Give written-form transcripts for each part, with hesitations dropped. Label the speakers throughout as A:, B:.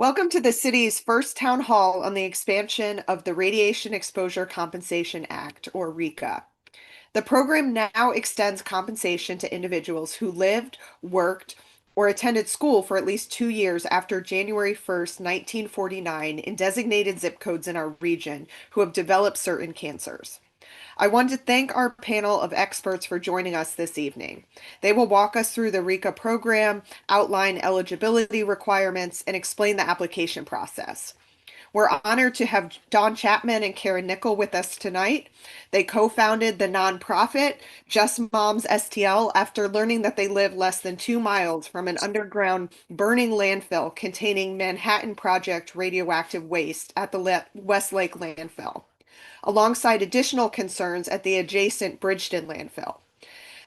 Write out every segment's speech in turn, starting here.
A: Welcome to the city's first town hall on the expansion of the Radiation Exposure Compensation Act, or RECA. The program now extends compensation to individuals who lived, worked, or attended school for at least 2 years after January 1st, 1949, in designated zip codes in our region who have developed certain cancers. I want to thank our panel of experts for joining us this evening. They will walk us through the RECA program, outline eligibility requirements, and explain the application process. We're honored to have Don Chapman and Karen Nickel with us tonight. They co-founded the nonprofit Just Moms STL after learning that they live less than 2 miles from an underground burning landfill containing Manhattan Project radioactive waste at the Westlake landfill, alongside additional concerns at the adjacent Bridgeton landfill.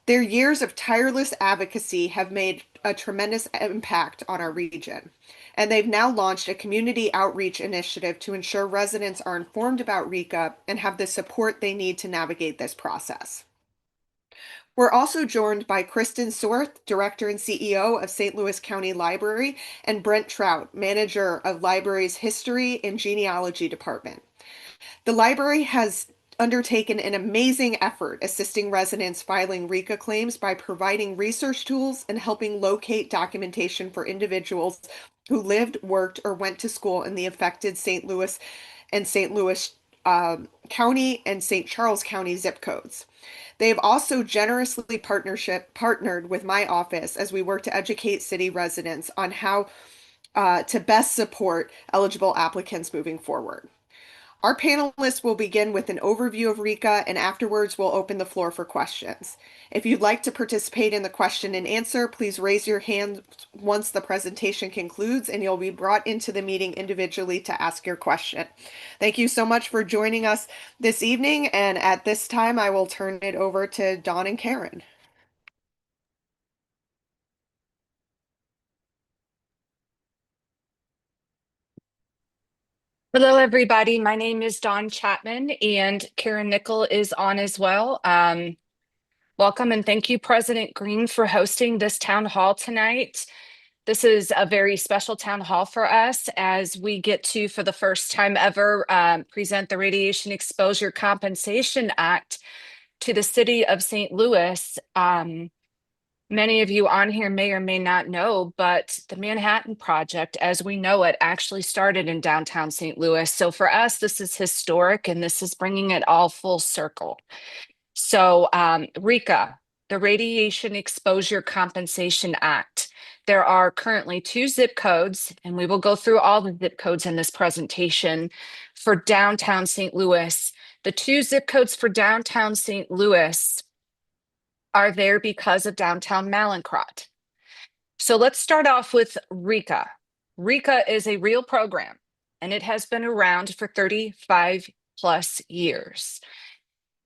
A: Their years of tireless advocacy have made a tremendous impact on our region, and they've now launched a community outreach initiative to ensure residents are informed about RECA and have the support they need to navigate this process. We're also joined by Kristen Sorth, Director and CEO of St. Louis County Library, and Brent Trout, Manager of Library's History and Genealogy Department. The library has undertaken an amazing effort assisting residents filing RECA claims by providing research tools and helping locate documentation for individuals who lived, worked, or went to school in the affected St. Louis and St. Louis County and St. Charles County zip codes. They have also generously partnered with my office as we work to educate city residents on how to best support eligible applicants moving forward. Our panelists will begin with an overview of RECA, and afterwards we'll open the floor for questions. If you'd like to participate in the question and answer, please raise your hand once the presentation concludes, and you'll be brought into the meeting individually to ask your question. Thank you so much for joining us this evening, and at this time I will turn it over to Dawn and Karen.
B: Hello, everybody. My name is Dawn Chapman, and Karen Nickel is on as well. Welcome and thank you, President Green, for hosting this town hall tonight. This is a very special town hall for us as we get to, for the first time ever, present the Radiation Exposure Compensation Act to the city of St. Louis. Many of you on here may or may not know, but the Manhattan Project, as we know it, actually started in downtown St. Louis. So for us, this is historic, and this is bringing it all full circle. So RECA, the Radiation Exposure Compensation Act. There are currently 2 zip codes, and we will go through all the zip codes in this presentation for downtown St. Louis. The 2 zip codes for downtown St. Louis are there because of downtown Malincrot. So let's start off with RECA. RECA is a real program, and it has been around for 35 plus years.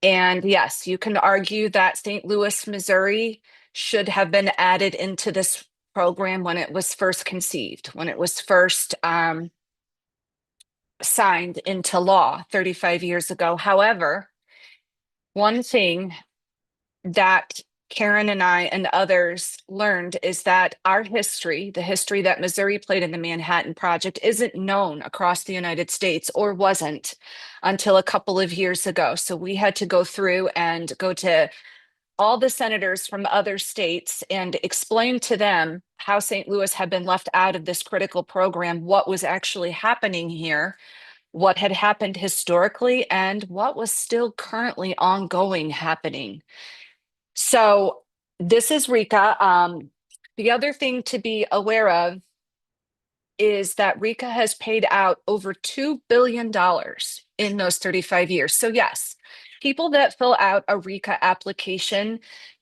B: And yes, you can argue that St. Louis, Missouri should have been added into this program when it was first conceived, when it was first signed into law 35 years ago. However, one thing that Karen and I and others learned is that our history, the history that Missouri played in the Manhattan Project, isn't known across the United States, or wasn't until a couple of years ago. So we had to go through and go to all the senators from other states and explain to them how St. Louis had been left out of this critical program, what was actually happening here, what had happened historically, and what was still currently ongoing happening. So this is RECA. The other thing to be aware of is that RECA has paid out over $2 billion in those 35 years. So yes, people that fill out a RECA application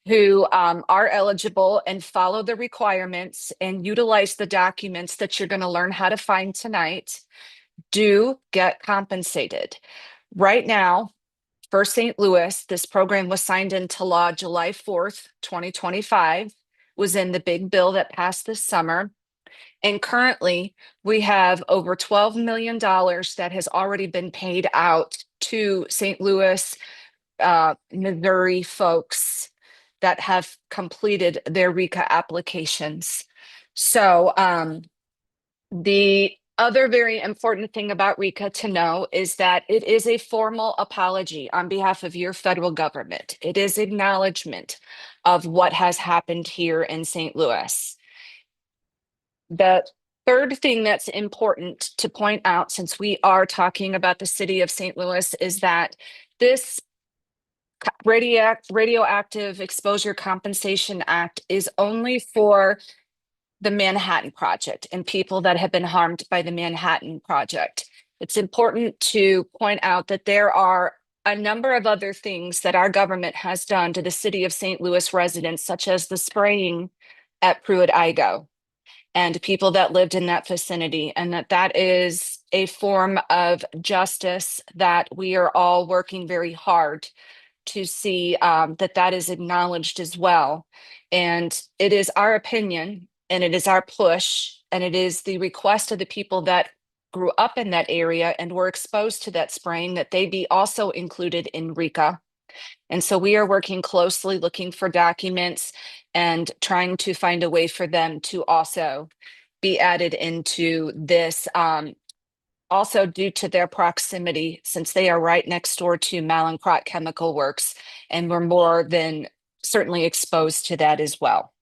B: who are eligible and follow the requirements and utilize the documents that you're going to learn how to find tonight do get compensated. Right now, for St. Louis, this program was signed into law July 4th, 2025, was in the big bill that passed this summer. And currently, we have over $12 million that has already been paid out to St. Louis, Missouri folks that have completed their RECA applications. So the other very important thing about RECA to know is that it is a formal apology on behalf of your federal government. It is acknowledgement of what has happened here in St. Louis. The third thing that's important to point out, since we are talking about the city of St. Louis, is that this Radioactive Exposure Compensation Act is only for the Manhattan Project and people that have been harmed by the Manhattan Project. It's important to point out that there are a number of other things that our government has done to the city of St. Louis residents, such as the spraying at Pruitt-Igoe and people that lived in that vicinity, and that is a form of justice that we are all working very hard to see that is acknowledged as well. And it is our opinion, and it is our push, and it is the request of the people that grew up in that area and were exposed to that spraying that they be also included in RECA. And so we are working closely looking for documents and trying to find a way for them to also be added into this. Also due to their proximity, since they are right next door to Mallinckrodt Chemical Works, and we're more than certainly exposed to that as well.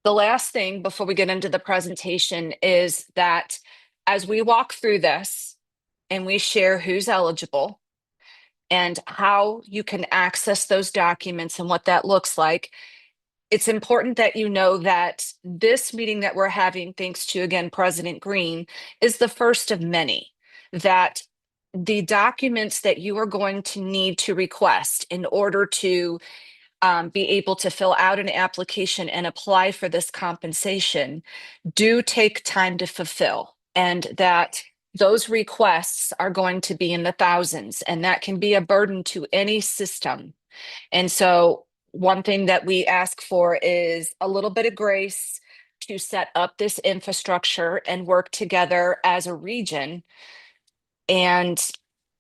B: The last thing before we get into the presentation is that as we walk through this and we share who's eligible and how you can access those documents and what that looks like, it's important that you know that this meeting that we're having, thanks to, again, President Green, is the first of many. That the documents that you are going to need to request in order to be able to fill out an application and apply for this compensation do take time to fulfill, and that those requests are going to be in the thousands, and that can be a burden to any system. And so one thing that we ask for is a little bit of grace to set up this infrastructure and work together as a region. And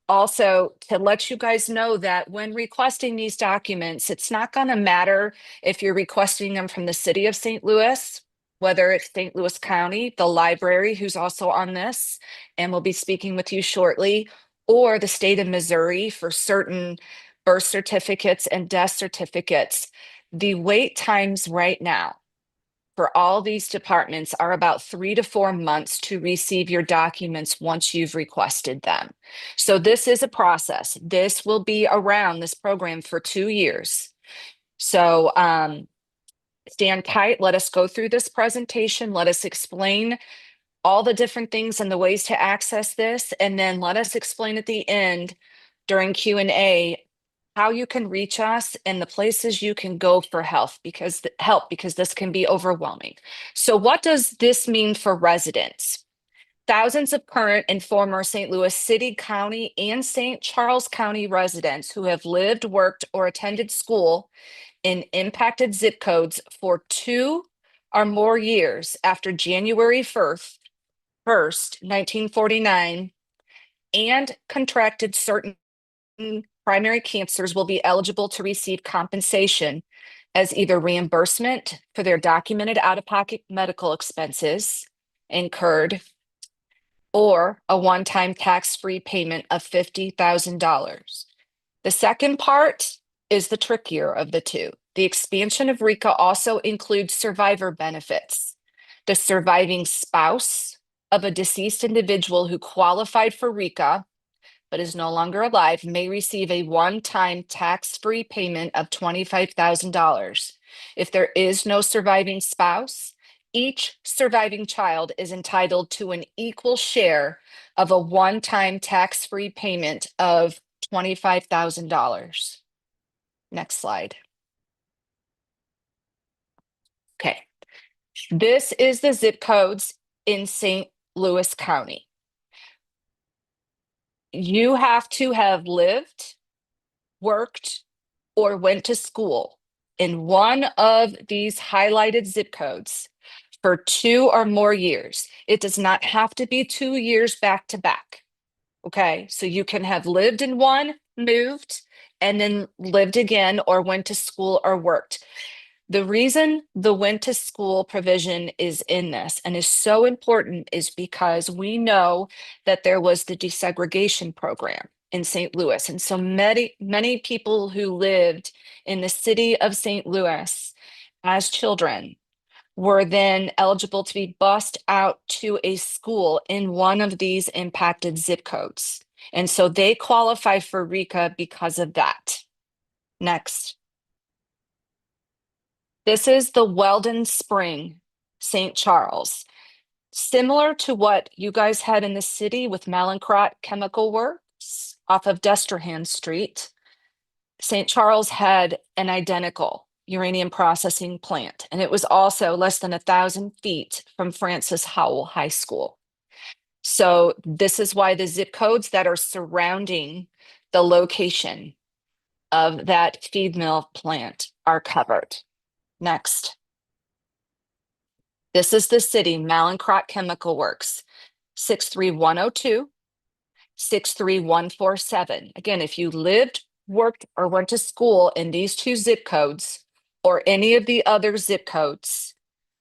B: also to let you guys know that when requesting these documents, it's not going to matter if you're requesting them from the city of St. Louis, whether it's St. Louis County, the library, who's also on this, and we'll be speaking with you shortly, or the state of Missouri for certain birth certificates and death certificates. The wait times right now for all these departments are about 3 to 4 months to receive your documents once you've requested them. So this is a process. This will be around this program for 2 years. So stand tight. Let us go through this presentation. Let us explain all the different things and the ways to access this. And then let us explain at the end during Q&A how you can reach us and the places you can go for help, because this can be overwhelming. So what does this mean for residents? Thousands of current and former St. Louis City, County, and St. Charles County residents who have lived, worked, or attended school in impacted zip codes for 2 or more years after January 1st, 1949, and contracted certain primary cancers will be eligible to receive compensation as either reimbursement for their documented out-of-pocket medical expenses incurred or a one-time tax-free payment of $50,000. The second part is the trickier of the two. The expansion of RECA also includes survivor benefits. The surviving spouse of a deceased individual who qualified for RECA but is no longer alive may receive a one-time tax-free payment of $25,000. If there is no surviving spouse, each surviving child is entitled to an equal share of a one-time tax-free payment of $25,000. Next slide. Okay. This is the zip codes in St. Louis County. You have to have lived, worked, or went to school in one of these highlighted zip codes for 2 or more years. It does not have to be 2 years back to back. Okay, so you can have lived in one, moved, and then lived again, or went to school or worked. The reason the went to school provision is in this and is so important is because we know that there was the desegregation program in St. Louis. And so many people who lived in the city of St. Louis as children were then eligible to be bused out to a school in one of these impacted zip codes. And so they qualify for RECA because of that. Next. This is the Weldon Spring, St. Charles. Similar to what you guys had in the city with Mallinckrodt Chemical Works off of Destrehan Street, St. Charles had an identical uranium processing plant, and it was also less than 1,000 feet from Francis Howell High School. So this is why the zip codes that are surrounding the location of that feed mill plant are covered. Next. This is the city, Mallinckrodt Chemical Works, 63102, 63147. Again, if you lived, worked, or went to school in these two zip codes or any of the other zip codes,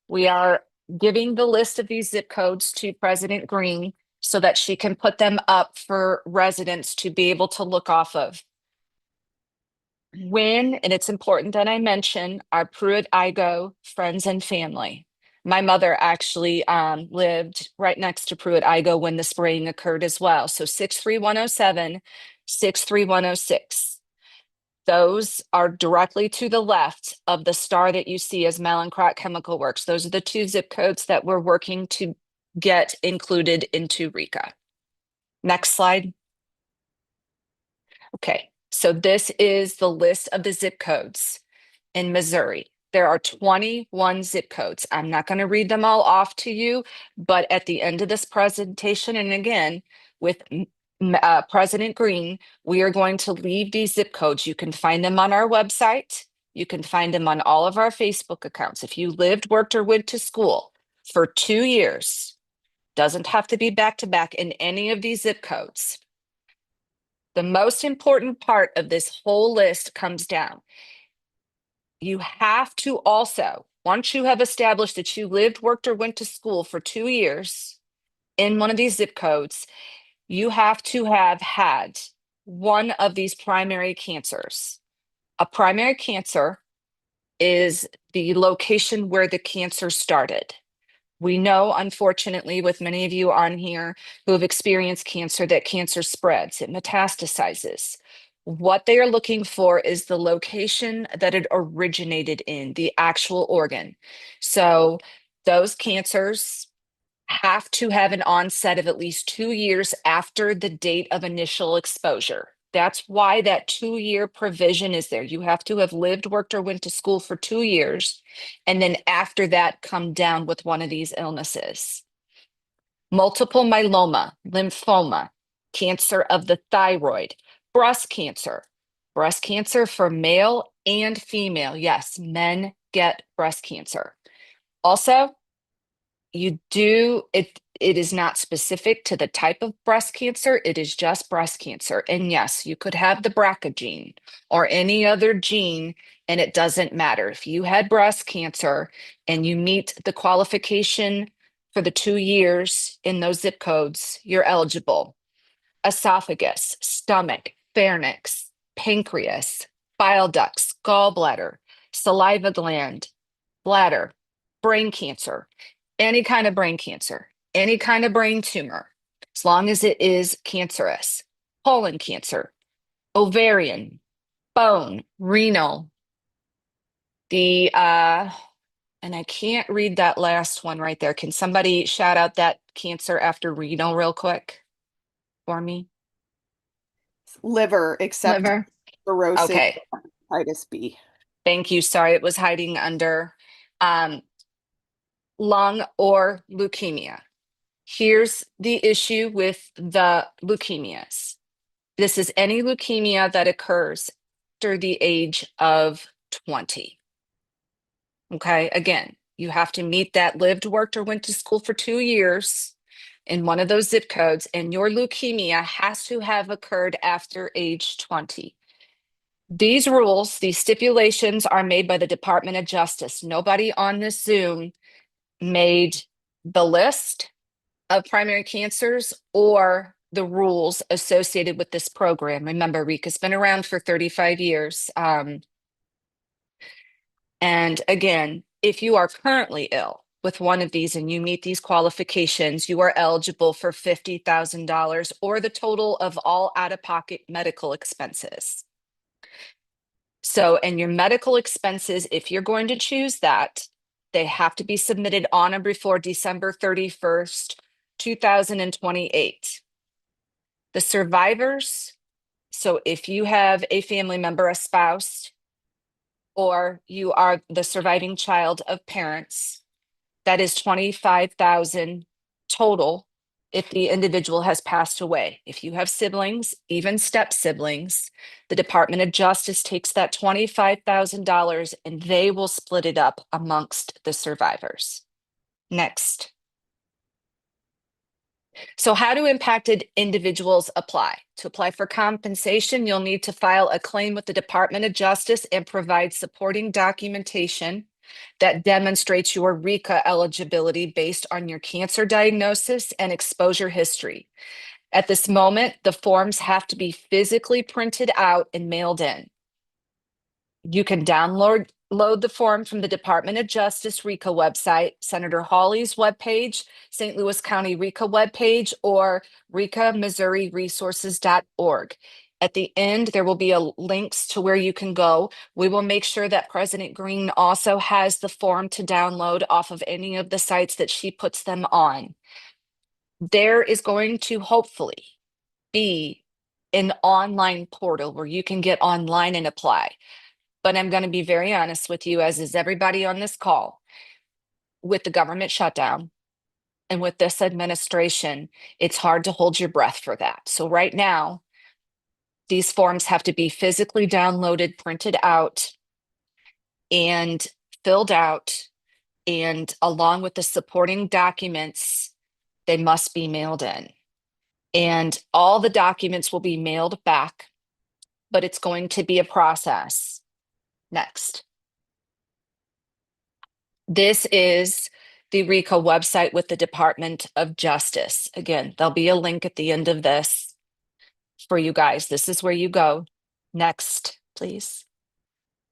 B: we are giving the list of these zip codes to President Green so that she can put them up for residents to be able to look off of. When, and it's important that I mention our Pruitt-Igoe friends and family. My mother actually lived right next to Pruitt-Igoe when the spraying occurred as well. So 63107, 63106. Those are directly to the left of the star that you see as Mallinckrodt Chemical Works. Those are the two zip codes that we're working to get included into RECA. Next slide. Okay, so this is the list of the zip codes in Missouri. There are 21 zip codes. I'm not going to read them all off to you, but at the end of this presentation, and again, with President Green, we are going to leave these zip codes. You can find them on our website. You can find them on all of our Facebook accounts. If you lived, worked, or went to school for 2 years, doesn't have to be back to back in any of these zip codes. The most important part of this whole list comes down. You have to also, once you have established that you lived, worked, or went to school for 2 years in one of these zip codes, you have to have had one of these primary cancers. A primary cancer is the location where the cancer started. We know, unfortunately, with many of you on here who have experienced cancer, that cancer spreads, it metastasizes. What they are looking for is the location that it originated in, the actual organ. So those cancers have to have an onset of at least 2 years after the date of initial exposure. That's why that 2-year provision is there. You have to have lived, worked, or went to school for 2 years. And then after that, come down with one of these illnesses. Multiple myeloma, lymphoma, cancer of the thyroid, breast cancer for male and female. Yes, men get breast cancer. Also, it is not specific to the type of breast cancer, it is just breast cancer. And yes, you could have the BRCA gene or any other gene, and it doesn't matter. If you had breast cancer and you meet the qualification for the 2 years in those zip codes, you're eligible. Esophagus, stomach, pharynx, pancreas, bile ducts, gallbladder, saliva gland, bladder, brain cancer, any kind of brain cancer, any kind of brain tumor, as long as it is cancerous, colon cancer, ovarian, bone, renal, and I can't read that last one right there. Can somebody shout out that cancer after renal real quick for me?
A: Liver, except
B: Liver.
A: cirrhosis
B: Okay.
A: hepatitis B.
B: Thank you. Sorry, it was hiding under um, lung or leukemia. Here's the issue with the leukemias. This is any leukemia that occurs after the age of 20. Okay, again, you have to meet that lived, worked, or went to school for 2 years in one of those zip codes, and your leukemia has to have occurred after age 20. These rules, these stipulations are made by the Department of Justice. Nobody on this Zoom made the list of primary cancers or the rules associated with this program. Remember, RECA's been around for 35 years. And again, if you are currently ill with one of these and you meet these qualifications, you are eligible for $50,000 or the total of all out-of-pocket medical expenses. So, and your medical expenses, if you're going to choose that, they have to be submitted on or before December 31st, 2028. The survivors, so if you have a family member, a spouse, or you are the surviving child of parents, that is 25,000 total if the individual has passed away. If you have siblings, even step siblings, the Department of Justice takes that $25,000 and they will split it up amongst the survivors. Next. So how do impacted individuals apply? To apply for compensation, you'll need to file a claim with the Department of Justice and provide supporting documentation that demonstrates your RECA eligibility based on your cancer diagnosis and exposure history. At this moment, the forms have to be physically printed out and mailed in. You can download the form from the Department of Justice RECA website, Senator Hawley's webpage, St. Louis County RECA webpage, or RECA-MissouriResources.org. At the end, there will be links to where you can go. We will make sure that President Green also has the form to download off of any of the sites that she puts them on. There is going to hopefully be an online portal where you can get online and apply. But I'm going to be very honest with you, as is everybody on this call, with the government shutdown and with this administration, it's hard to hold your breath for that. So right now, these forms have to be physically downloaded, printed out, and filled out. And along with the supporting documents, they must be mailed in. And all the documents will be mailed back, but it's going to be a process. Next. This is the RECA website with the Department of Justice. Again, there'll be a link at the end of this for you guys. This is where you go. Next, please.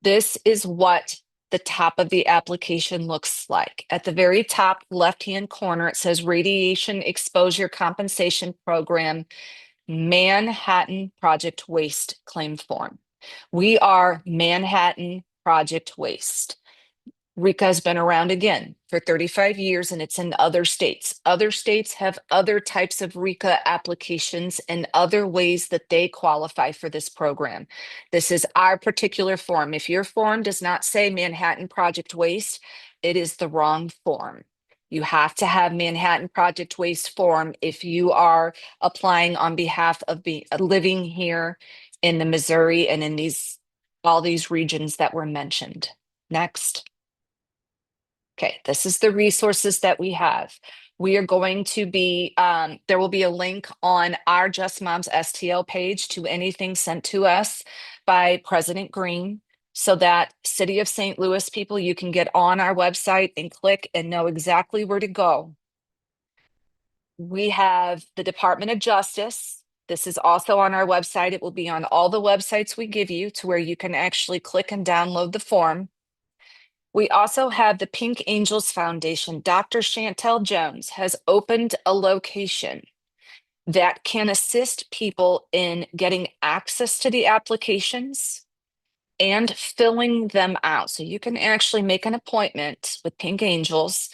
B: This is what the top of the application looks like. At the very top left-hand corner, it says Radiation Exposure Compensation Program, Manhattan Project Waste Claim Form. We are Manhattan Project Waste. RECA has been around again for 35 years and it's in other states. Other states have other types of RECA applications and other ways that they qualify for this program. This is our particular form. If your form does not say Manhattan Project Waste, it is the wrong form. You have to have Manhattan Project Waste form if you are applying on behalf of living here in the Missouri and in all these regions that were mentioned. Next. Okay, this is the resources that we have. We are going to be, there will be a link on our Just Moms STL page to anything sent to us by President Green so that City of St. Louis people, you can get on our website and click and know exactly where to go. We have the Department of Justice. This is also on our website. It will be on all the websites we give you to where you can actually click and download the form. We also have the Pink Angels Foundation. Dr. Chantel Jones has opened a location that can assist people in getting access to the applications and filling them out. So you can actually make an appointment with Pink Angels.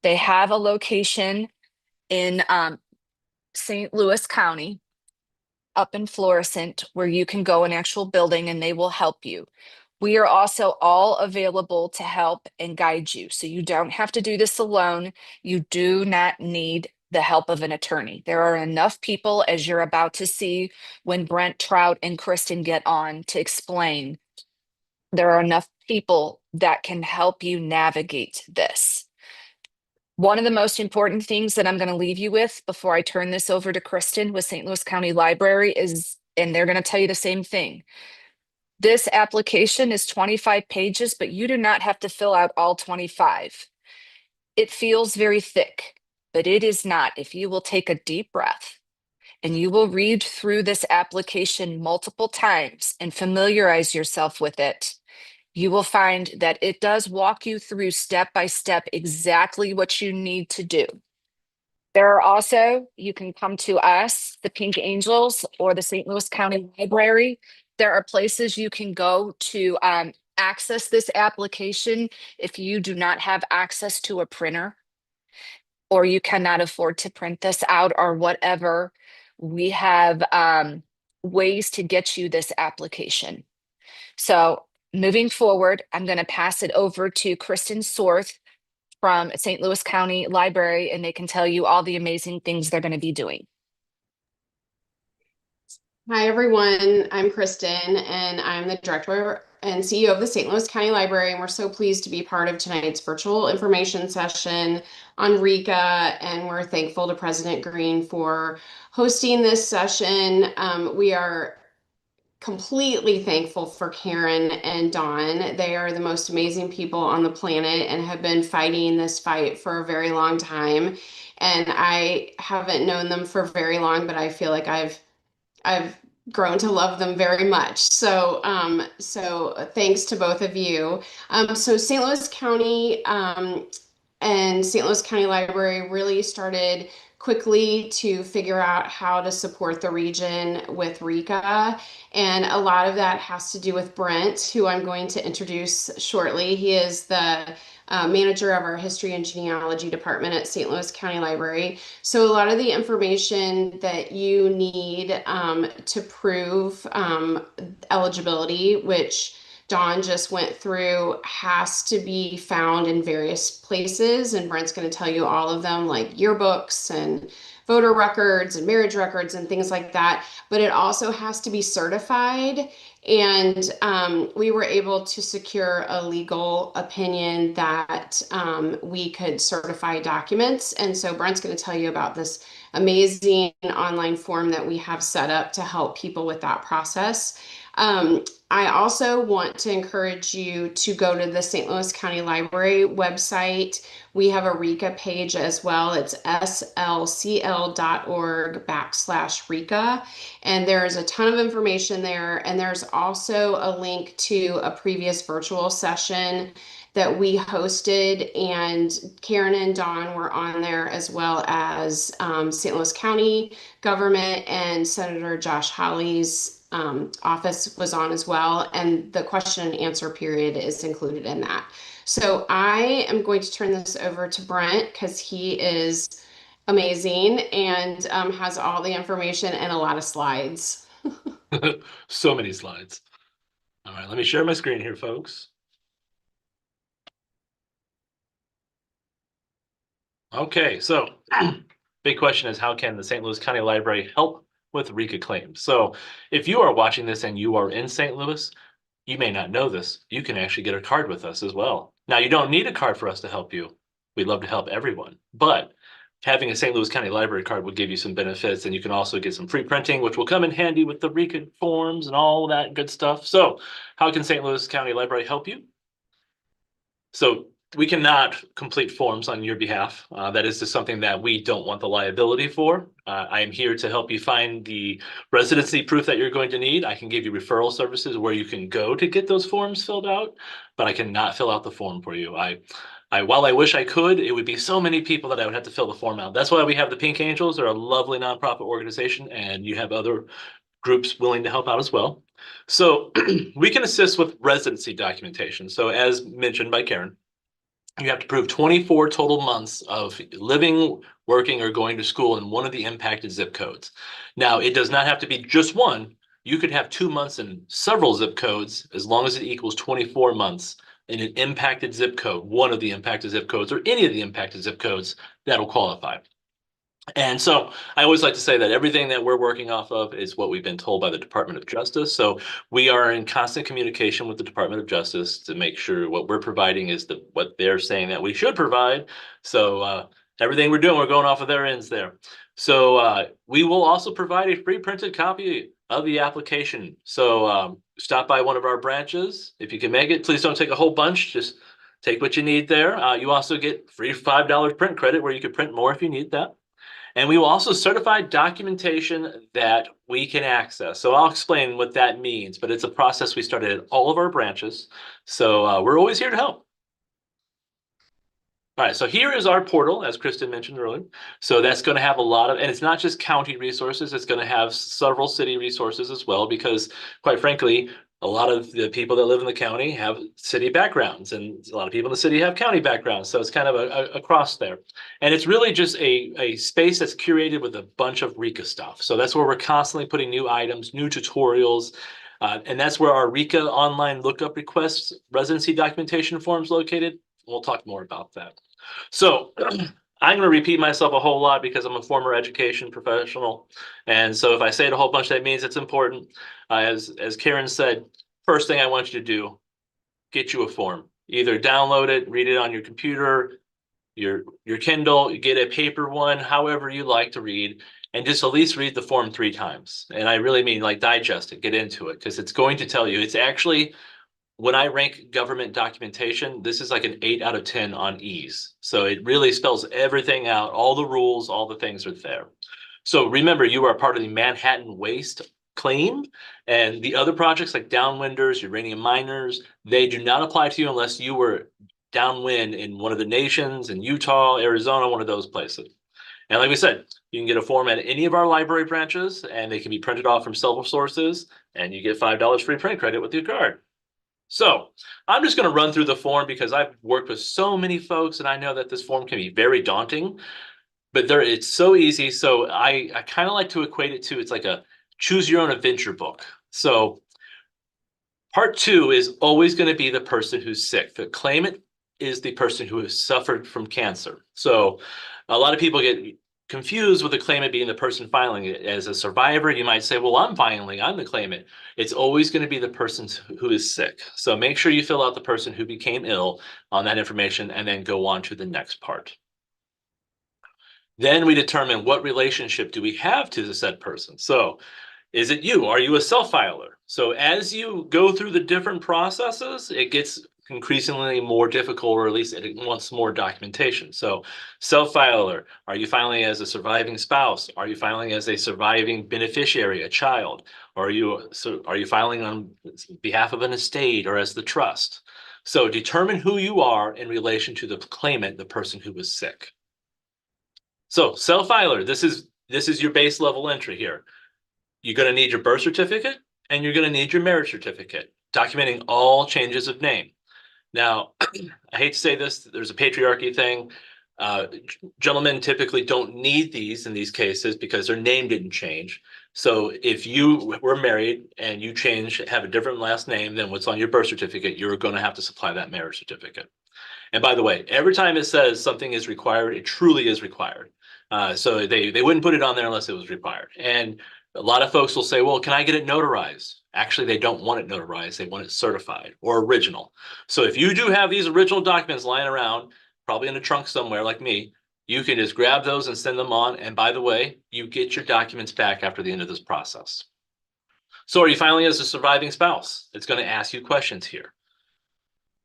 B: They have a location in St. Louis County, up in Florissant, where you can go an actual building and they will help you. We are also all available to help and guide you. So you don't have to do this alone. You do not need the help of an attorney. There are enough people, as you're about to see when Brent Trout and Kristen get on to explain. There are enough people that can help you navigate this. One of the most important things that I'm going to leave you with before I turn this over to Kristen with St. Louis County Library is, and they're going to tell you the same thing, This application is 25 pages, but you do not have to fill out all 25. It feels very thick, but it is not. If you will take a deep breath and you will read through this application multiple times and familiarize yourself with it, you will find that it does walk you through step by step exactly what you need to do. There are also, you can come to us, the Pink Angels, or the St. Louis County Library. There are places you can go to access this application if you do not have access to a printer or you cannot afford to print this out or whatever. We have ways to get you this application. So moving forward, I'm going to pass it over to Kristen Sorth from St. Louis County Library, and they can tell you all the amazing things they're going to be doing.
C: Hi, everyone. I'm Kristen, and I'm the director and CEO of the St. Louis County Library. And we're so pleased to be part of tonight's virtual information session on RECA. And we're thankful to President Green for hosting this session. We are completely thankful for Karen and Dawn. They are the most amazing people on the planet and have been fighting this fight for a very long time. And I haven't known them for very long, but I feel like I've grown to love them very much. So thanks to both of you. So St. Louis County and St. Louis County Library really started quickly to figure out how to support the region with RECA. And a lot of that has to do with Brent, who I'm going to introduce shortly. He is the manager of our history and genealogy department at St. Louis County Library. So a lot of the information that you need to prove eligibility, which Dawn just went through, has to be found in various places. And Brent's going to tell you all of them, like yearbooks and voter records and marriage records and things like that. But it also has to be certified. And we were able to secure a legal opinion that we could certify documents. And so Brent's going to tell you about this amazing online form that we have set up to help people with that process. I also want to encourage you to go to the St. Louis County Library website. We have a RECA page as well. It's slcl.org/RECA. And there's a ton of information there. And there's also a link to a previous virtual session that we hosted, and Karen and Dawn were on there, as well as St. Louis County government, and Senator Josh Hawley's office was on as well. And the question and answer period is included in that. So I am going to turn this over to Brent because he is amazing and has all the information and a lot of slides.
D: So many slides. All right, let me share my screen here, folks. Okay, so big question is, how can the St. Louis County Library help with RECA claims? So if you are watching this and you are in St. Louis, you may not know this. You can actually get a card with us as well. Now, you don't need a card for us to help you. We'd love to help everyone, but having a St. Louis County Library card will give you some benefits, and you can also get some free printing, which will come in handy with the RECA forms and all that good stuff. So how can St. Louis County Library help you? So we cannot complete forms on your behalf. That is just something that we don't want the liability for. I am here to help you find the residency proof that you're going to need. I can give you referral services where you can go to get those forms filled out, but I cannot fill out the form for you. While I wish I could, it would be so many people that I would have to fill the form out. That's why we have the Pink Angels. They're a lovely nonprofit organization, and you have other groups willing to help out as well. So we can assist with residency documentation. So as mentioned by Karen, you have to prove 24 total months of living, working, or going to school in one of the impacted zip codes. Now, it does not have to be just one. You could have 2 months in several zip codes as long as it equals 24 months in an impacted zip code, one of the impacted zip codes, or any of the impacted zip codes that'll qualify. And so I always like to say that everything that we're working off of is what we've been told by the Department of Justice. So we are in constant communication with the Department of Justice to make sure what we're providing is what they're saying that we should provide. So everything we're doing, we're going off of their ends there. So we will also provide a free printed copy of the application. So stop by one of our branches. If you can make it, please don't take a whole bunch. Just take what you need there. You also get free $5 print credit where you can print more if you need that. And we will also certify documentation that we can access. So I'll explain what that means, but it's a process we started at all of our branches. So we're always here to help. All right, so here is our portal, as Kristen mentioned earlier. So that's going to have a lot of, and it's not just county resources, it's going to have several city resources as well, because quite frankly, a lot of the people that live in the county have city backgrounds, and a lot of people in the city have county backgrounds. So it's kind of a cross there. And it's really just a space that's curated with a bunch of RECA stuff. So that's where we're constantly putting new items, new tutorials, and that's where our RECA online lookup requests residency documentation forms located. We'll talk more about that. So I'm going to repeat myself a whole lot because I'm a former education professional. And so if I say it a whole bunch, that means it's important. As Karen said, first thing I want you to do, get you a form. Either download it, read it on your computer, your Kindle, get a paper one, however you like to read, and just at least read the form 3 times. And I really mean like digest it, get into it, because it's going to tell you. It's actually, when I rank government documentation, this is like an 8 out of 10 on ease. So it really spells everything out, all the rules, all the things are there. So remember, you are part of the Manhattan Waste Claim, and the other projects like downwinders, uranium miners, they do not apply to you unless you were downwind in one of the nations, in Utah, Arizona, one of those places. And like we said, you can get a form at any of our library branches, and they can be printed off from several sources, and you get $5 free print credit with your card. So I'm just going to run through the form because I've worked with so many folks, and I know that this form can be very daunting, but it's so easy. So I kind of like to equate it to, it's like a choose your own adventure book. So part 2 is always going to be the person who's sick. The claimant is the person who has suffered from cancer. So a lot of people get confused with the claimant being the person filing it. As a survivor, you might say, well, I'm the claimant. It's always going to be the person who is sick. So make sure you fill out the person who became ill on that information and then go on to the next part. Then we determine what relationship do we have to the said person. So is it you? Are you a self-filer? So as you go through the different processes, it gets increasingly more difficult, or at least it wants more documentation. So self-filer, are you filing as a surviving spouse? Are you filing as a surviving beneficiary, a child? Or are you filing on behalf of an estate or as the trust? So determine who you are in relation to the claimant, the person who was sick. So self-filer, this is your base level entry here. You're going to need your birth certificate and you're going to need your marriage certificate, documenting all changes of name. Now, I hate to say this, there's a patriarchy thing. Gentlemen typically don't need these in these cases because their name didn't change. So if you were married and you have a different last name than what's on your birth certificate, you're going to have to supply that marriage certificate. And by the way, every time it says something is required, it truly is required. So they wouldn't put it on there unless it was required. And a lot of folks will say, well, can I get it notarized? Actually, they don't want it notarized. They want it certified or original. So if you do have these original documents lying around, probably in a trunk somewhere like me, you can just grab those and send them on. And by the way, you get your documents back after the end of this process. So are you filing as a surviving spouse? It's going to ask you questions here.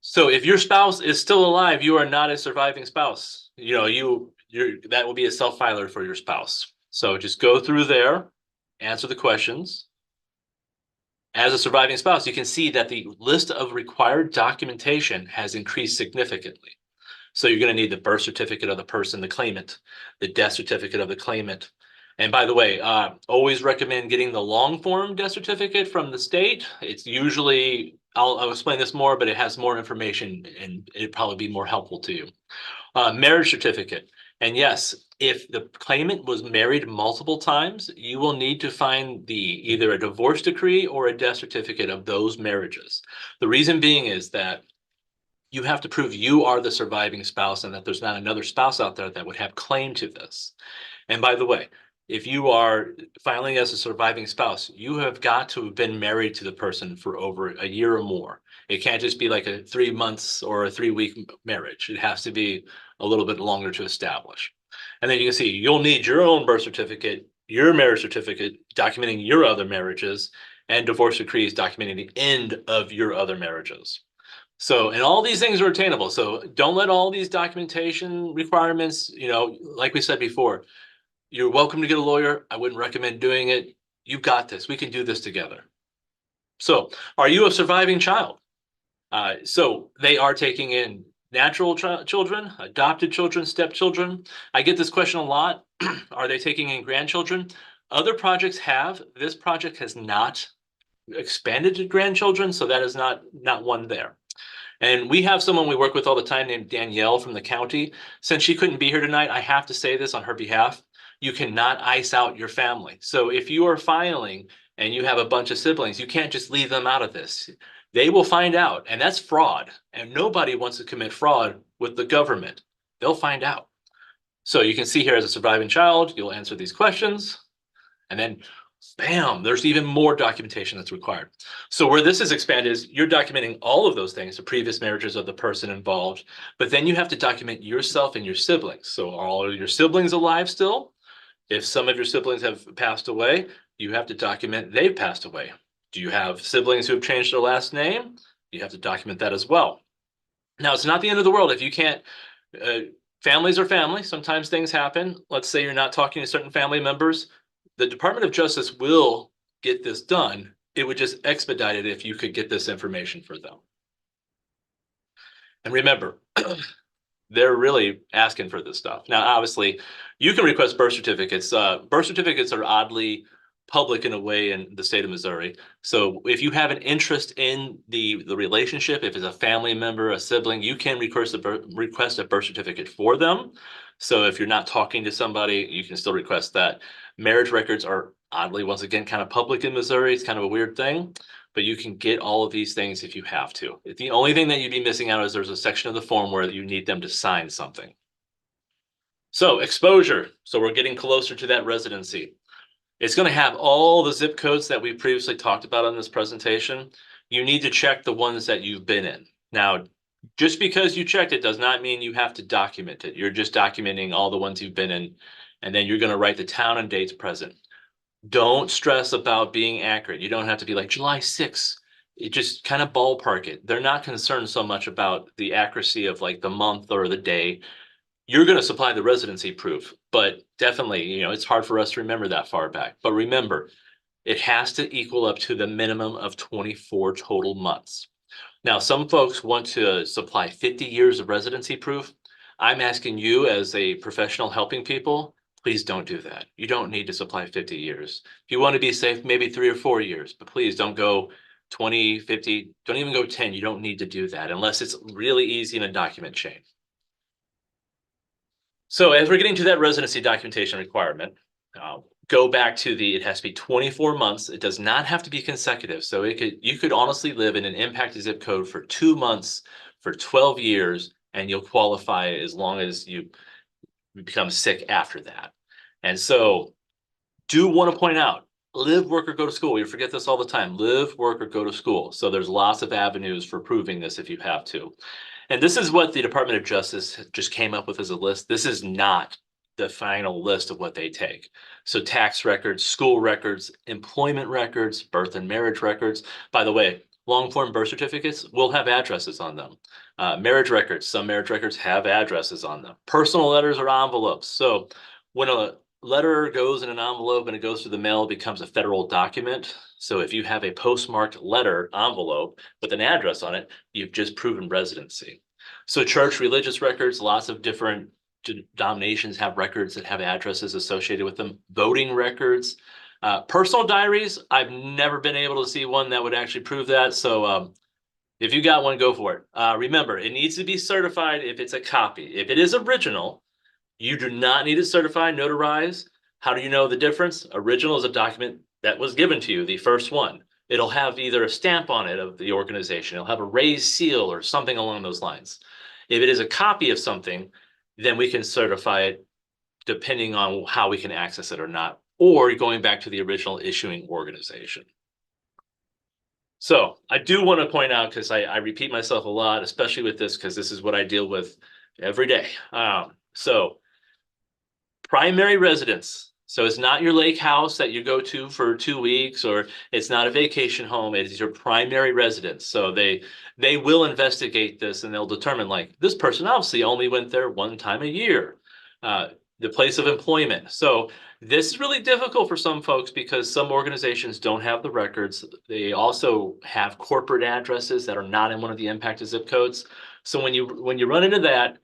D: So if your spouse is still alive, you are not a surviving spouse. That will be a self-filer for your spouse. So just go through there, answer the questions. As a surviving spouse, you can see that the list of required documentation has increased significantly. So you're going to need the birth certificate of the person, the claimant, the death certificate of the claimant. And by the way, always recommend getting the long form death certificate from the state. It's usually, I'll explain this more, but it has more information and it'd probably be more helpful to you. Marriage certificate. And yes, if the claimant was married multiple times, you will need to find either a divorce decree or a death certificate of those marriages. The reason being is that you have to prove you are the surviving spouse and that there's not another spouse out there that would have claim to this. And by the way, if you are filing as a surviving spouse, you have got to have been married to the person for over a year or more. It can't just be like a 3 months or a 3-week marriage. It has to be a little bit longer to establish. And then you can see you'll need your own birth certificate, your marriage certificate, documenting your other marriages, and divorce decrees documenting the end of your other marriages. So, and all these things are attainable. So don't let all these documentation requirements, like we said before, you're welcome to get a lawyer. I wouldn't recommend doing it. You've got this. We can do this together. So, are you a surviving child? So they are taking in natural children, adopted children, stepchildren. I get this question a lot. Are they taking in grandchildren? Other projects have. This project has not expanded to grandchildren, so that is not one there. And we have someone we work with all the time named Danielle from the county. Since she couldn't be here tonight, I have to say this on her behalf. You cannot ice out your family. So if you are filing and you have a bunch of siblings, you can't just leave them out of this. They will find out, and that's fraud. And nobody wants to commit fraud with the government. They'll find out. So you can see here as a surviving child, you'll answer these questions, and then bam, there's even more documentation that's required. So where this is expanded is you're documenting all of those things, the previous marriages of the person involved, but then you have to document yourself and your siblings. So are all of your siblings alive still? If some of your siblings have passed away, you have to document they've passed away. Do you have siblings who have changed their last name? You have to document that as well. Now, it's not the end of the world if you can't. Families are family. Sometimes things happen. Let's say you're not talking to certain family members. The Department of Justice will get this done. It would just expedite it if you could get this information for them. And remember, they're really asking for this stuff. Now, obviously, you can request birth certificates. Birth certificates are oddly public in a way in the state of Missouri. So if you have an interest in the relationship, if it's a family member, a sibling, you can request a birth certificate for them. So if you're not talking to somebody, you can still request that. Marriage records are oddly, once again, kind of public in Missouri. It's kind of a weird thing, but you can get all of these things if you have to. The only thing that you'd be missing out is there's a section of the form where you need them to sign something. So exposure. So we're getting closer to that residency. It's going to have all the zip codes that we previously talked about on this presentation. You need to check the ones that you've been in. Now, just because you checked it does not mean you have to document it. You're just documenting all the ones you've been in, and then you're going to write the town and dates present. Don't stress about being accurate. You don't have to be like July 6th. It just kind of ballpark it. They're not concerned so much about the accuracy of like the month or the day. You're going to supply the residency proof, but definitely, it's hard for us to remember that far back. But remember, it has to equal up to the minimum of 24 total months. Now, some folks want to supply 50 years of residency proof. I'm asking you as a professional helping people, please don't do that. You don't need to supply 50 years. If you want to be safe, maybe 3 or 4 years, but please don't go 20, 50, don't even go 10. You don't need to do that unless it's really easy in a document chain. So as we're getting to that residency documentation requirement, go back to it has to be 24 months. It does not have to be consecutive. So you could honestly live in an impacted zip code for 2 months for 12 years, and you'll qualify as long as you become sick after that. And so do want to point out, live, work, or go to school. We forget this all the time. Live, work, or go to school. So there's lots of avenues for proving this if you have to. And this is what the Department of Justice just came up with as a list. This is not the final list of what they take. So tax records, school records, employment records, birth and marriage records. By the way, long form birth certificates will have addresses on them. Marriage records, some marriage records have addresses on them. Personal letters or envelopes. So when a letter goes in an envelope and it goes through the mail, it becomes a federal document. So if you have a postmarked letter envelope with an address on it, you've just proven residency. So church religious records, lots of different denominations have records that have addresses associated with them. Voting records, personal diaries. I've never been able to see one that would actually prove that. So if you got one, go for it. Remember, it needs to be certified if it's a copy. If it is original, you do not need it certified, notarized. How do you know the difference? Original is a document that was given to you, the first one. It'll have either a stamp on it of the organization. It'll have a raised seal or something along those lines. If it is a copy of something, then we can certify it depending on how we can access it or not, or going back to the original issuing organization. So I do want to point out, because I repeat myself a lot, especially with this, because this is what I deal with every day. So primary residence. So it's not your lake house that you go to for 2 weeks, or it's not a vacation home. It is your primary residence. So they will investigate this and they'll determine like this person obviously only went there one time a year. The place of employment. So this is really difficult for some folks because some organizations don't have the records. They also have corporate addresses that are not in one of the impacted zip codes. So when you run into that,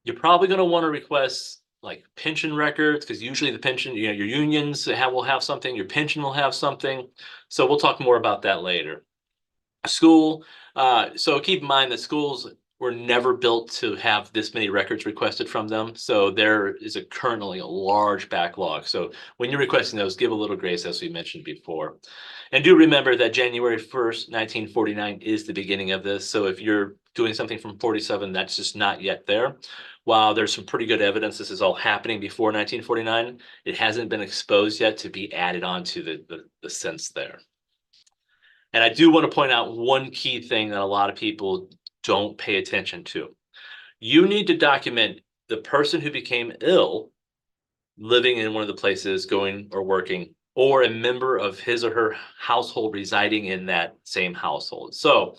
D: you're probably going to want to request like pension records, because usually the pension, your unions will have something, your pension will have something. So we'll talk more about that later. School. So keep in mind that schools were never built to have this many records requested from them. So there is currently a large backlog. So when you're requesting those, give a little grace, as we mentioned before. And do remember that January 1st, 1949 is the beginning of this. So if you're doing something from 47, that's just not yet there. While there's some pretty good evidence this is all happening before 1949, it hasn't been exposed yet to be added on to the sense there. And I do want to point out one key thing that a lot of people don't pay attention to. You need to document the person who became ill living in one of the places, going or working, or a member of his or her household residing in that same household. So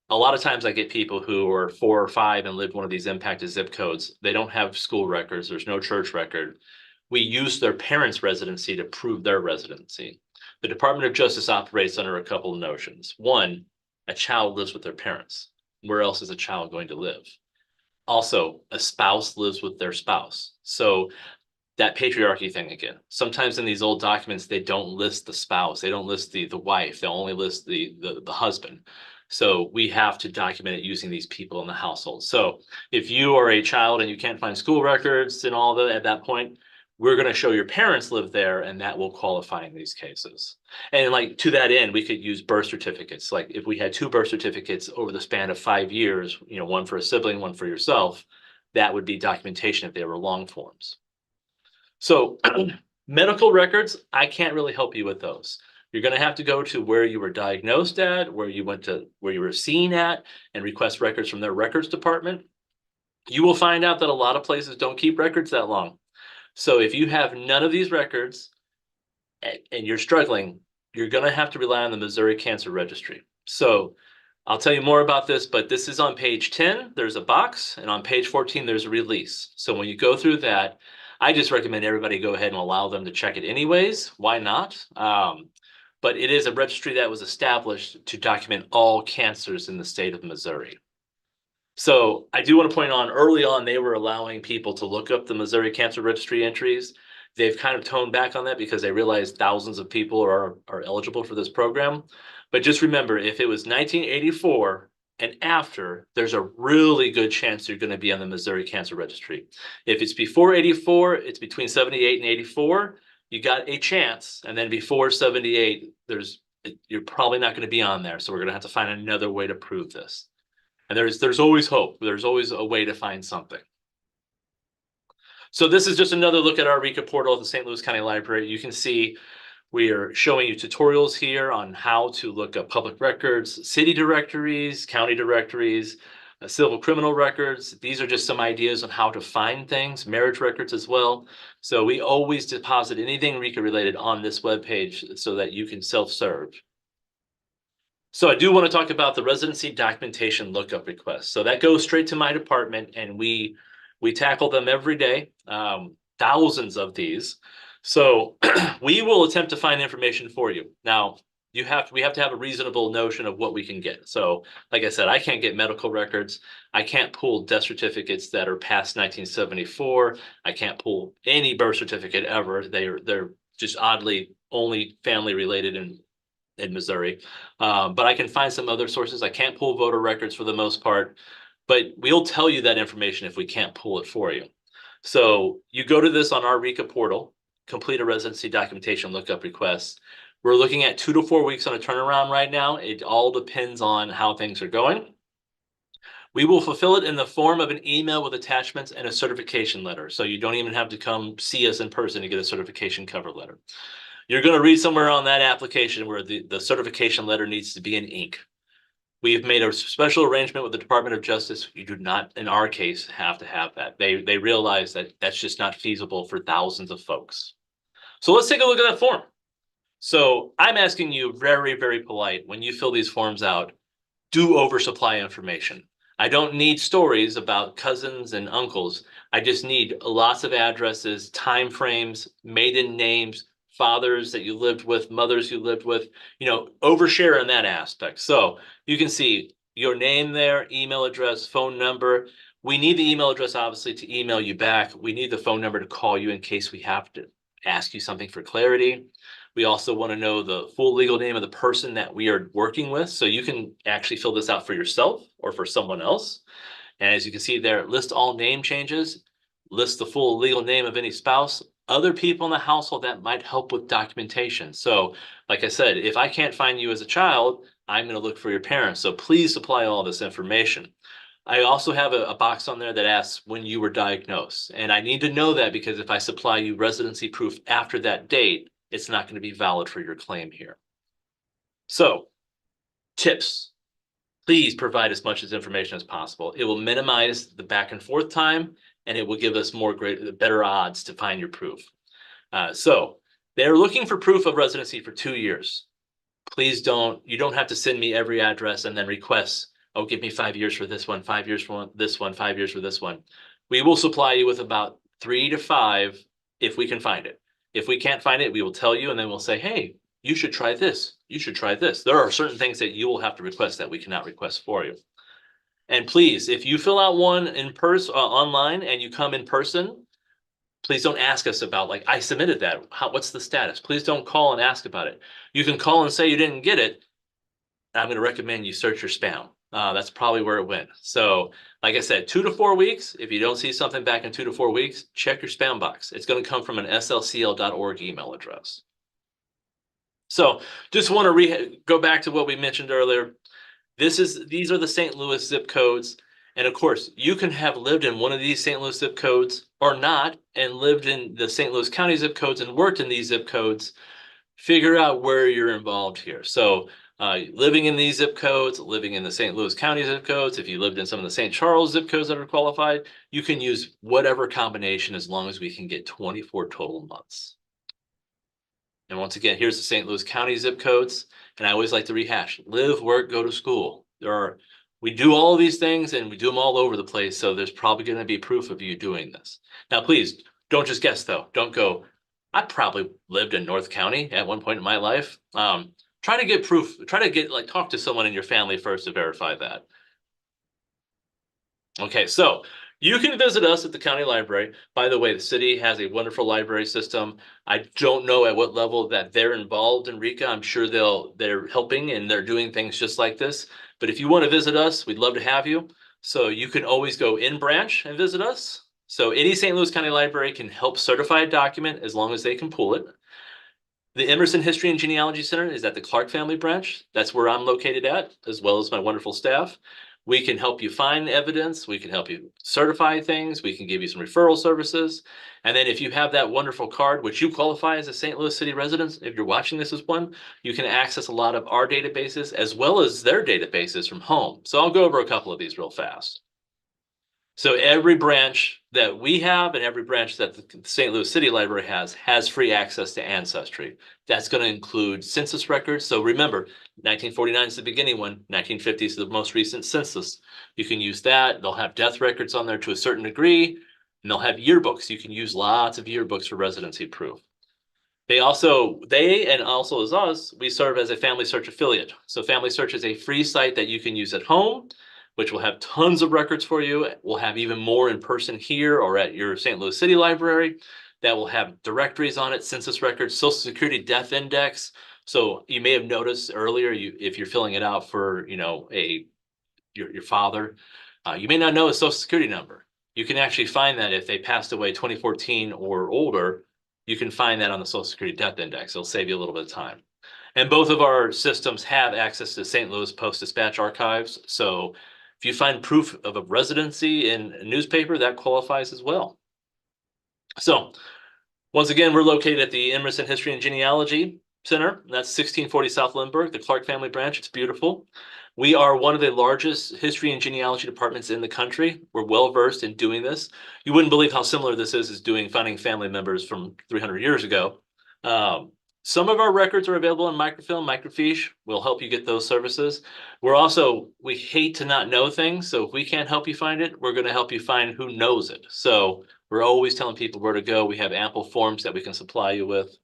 D: a lot of times I get people who are 4 or 5 and live one of these impacted zip codes. They don't have school records. There's no church record. We use their parents' residency to prove their residency. The Department of Justice operates under a couple of notions. One, a child lives with their parents. Where else is a child going to live? Also, a spouse lives with their spouse. So that patriarchy thing again. Sometimes in these old documents, they don't list the spouse. They don't list the wife. They only list the husband. So we have to document it using these people in the household. So if you are a child and you can't find school records and all that at that point, we're going to show your parents live there, and that will qualify in these cases. And like to that end, we could use birth certificates. Like if we had 2 birth certificates over the span of 5 years, one for a sibling, one for yourself, that would be documentation if they were long forms. So medical records, I can't really help you with those. You're going to have to go to where you were diagnosed at, where you were seen at, and request records from their records department. You will find out that a lot of places don't keep records that long. So if you have none of these records and you're struggling, you're going to have to rely on the Missouri Cancer Registry. So I'll tell you more about this, but this is on page 10. There's a box, and on page 14, there's a release. So when you go through that, I just recommend everybody go ahead and allow them to check it anyways. Why not? But it is a registry that was established to document all cancers in the state of Missouri. So I do want to point on early on, they were allowing people to look up the Missouri Cancer Registry entries. They've kind of toned back on that because they realized thousands of people are eligible for this program. But just remember, if it was 1984 and after, there's a really good chance you're going to be on the Missouri Cancer Registry. If it's before 84, it's between 78 and 84, you got a chance. And then before 78, you're probably not going to be on there. So we're going to have to find another way to prove this. And there's always hope. There's always a way to find something. So this is just another look at our RECA portal at the St. Louis County Library. You can see we are showing you tutorials here on how to look up public records, city directories, county directories, civil criminal records. These are just some ideas on how to find things, marriage records as well. So we always deposit anything RECA related on this webpage so that you can self-serve. So I do want to talk about the residency documentation lookup request. So that goes straight to my department, and we tackle them every day, thousands of these. So we will attempt to find information for you. Now, we have to have a reasonable notion of what we can get. So like I said, I can't get medical records. I can't pull death certificates that are past 1974. I can't pull any birth certificate ever. They're just oddly only family related in Missouri. But I can find some other sources. I can't pull voter records for the most part, but we'll tell you that information if we can't pull it for you. So you go to this on our RECA portal, complete a residency documentation lookup request. We're looking at 2 to 4 weeks on a turnaround right now. It all depends on how things are going. We will fulfill it in the form of an email with attachments and a certification letter. So you don't even have to come see us in person to get a certification cover letter. You're going to read somewhere on that application where the certification letter needs to be in ink. We've made a special arrangement with the Department of Justice. You do not, in our case, have to have that. They realize that that's just not feasible for thousands of folks. So let's take a look at that form. So I'm asking you very, very polite when you fill these forms out, do oversupply information. I don't need stories about cousins and uncles. I just need lots of addresses, time frames, maiden names, fathers that you lived with, mothers you lived with, overshare in that aspect. So you can see your name there, email address, phone number. We need the email address, obviously, to email you back. We need the phone number to call you in case we have to ask you something for clarity. We also want to know the full legal name of the person that we are working with. So you can actually fill this out for yourself or for someone else. And as you can see there, list all name changes, list the full legal name of any spouse, other people in the household that might help with documentation. So like I said, if I can't find you as a child, I'm going to look for your parents. So please supply all this information. I also have a box on there that asks when you were diagnosed. And I need to know that because if I supply you residency proof after that date, it's not going to be valid for your claim here. So tips, please provide as much information as possible. It will minimize the back and forth time, and it will give us better odds to find your proof. So they're looking for proof of residency for 2 years. Please you don't have to send me every address and then request, oh, give me 5 years for this one, 5 years for this one, 5 years for this one. We will supply you with about 3 to 5 if we can find it. If we can't find it, we will tell you, and then we'll say, hey, you should try this. You should try this. There are certain things that you will have to request that we cannot request for you. And please, if you fill out one in person, online, and you come in person, please don't ask us about, like, I submitted that. What's the status? Please don't call and ask about it. You can call and say you didn't get it. I'm going to recommend you search your spam. That's probably where it went. So like I said, 2 to 4 weeks. If you don't see something back in 2 to 4 weeks, check your spam box. It's going to come from an slcl.org email address. So just want to go back to what we mentioned earlier. These are the St. Louis zip codes. And of course, you can have lived in one of these St. Louis zip codes or not, and lived in the St. Louis County zip codes and worked in these zip codes. Figure out where you're involved here. So living in these zip codes, living in the St. Louis County zip codes, if you lived in some of the St. Charles zip codes that are qualified, you can use whatever combination as long as we can get 24 total months. And once again, here's the St. Louis County zip codes. And I always like to rehash, live, work, go to school. We do all of these things and we do them all over the place. So there's probably going to be proof of you doing this. Now, please don't just guess though. Don't go, I probably lived in North County at one point in my life. Try to get proof, talk to someone in your family first to verify that. Okay, so you can visit us at the county library. By the way, the city has a wonderful library system. I don't know at what level that they're involved in RECA. I'm sure they're helping and they're doing things just like this. But if you want to visit us, we'd love to have you. So you can always go in branch and visit us. So any St. Louis County Library can help certify a document as long as they can pull it. The Emerson History and Genealogy Center is at the Clark Family Branch. That's where I'm located at, as well as my wonderful staff. We can help you find evidence. We can help you certify things. We can give you some referral services. And then if you have that wonderful card, which you qualify as a St. Louis City resident, if you're watching this as one, you can access a lot of our databases as well as their databases from home. So I'll go over a couple of these real fast. So every branch that we have and every branch that the St. Louis City Library has free access to Ancestry. That's going to include census records. So remember, 1949 is the beginning one, 1950 is the most recent census. You can use that. They'll have death records on there to a certain degree, and they'll have yearbooks. You can use lots of yearbooks for residency proof. They and also as us, we serve as a Family Search affiliate. So Family Search is a free site that you can use at home, which will have tons of records for you. We'll have even more in person here or at your St. Louis City Library that will have directories on it, census records, Social Security death index. So you may have noticed earlier, if you're filling it out for, your father, you may not know his Social Security number. You can actually find that if they passed away 2014 or older, you can find that on the Social Security death index. It'll save you a little bit of time. And both of our systems have access to St. Louis Post-Dispatch archives. So if you find proof of a residency in a newspaper, that qualifies as well. So once again, we're located at the Emerson History and Genealogy Center. That's 1640 South Lindbergh, the Clark Family Branch. It's beautiful. We are one of the largest history and genealogy departments in the country. We're well versed in doing this. You wouldn't believe how similar this is doing finding family members from 300 years ago. Some of our records are available in microfilm, microfiche. We'll help you get those services. We hate to not know things. So if we can't help you find it, we're going to help you find who knows it. So we're always telling people where to go. We have ample forms that we can supply you with.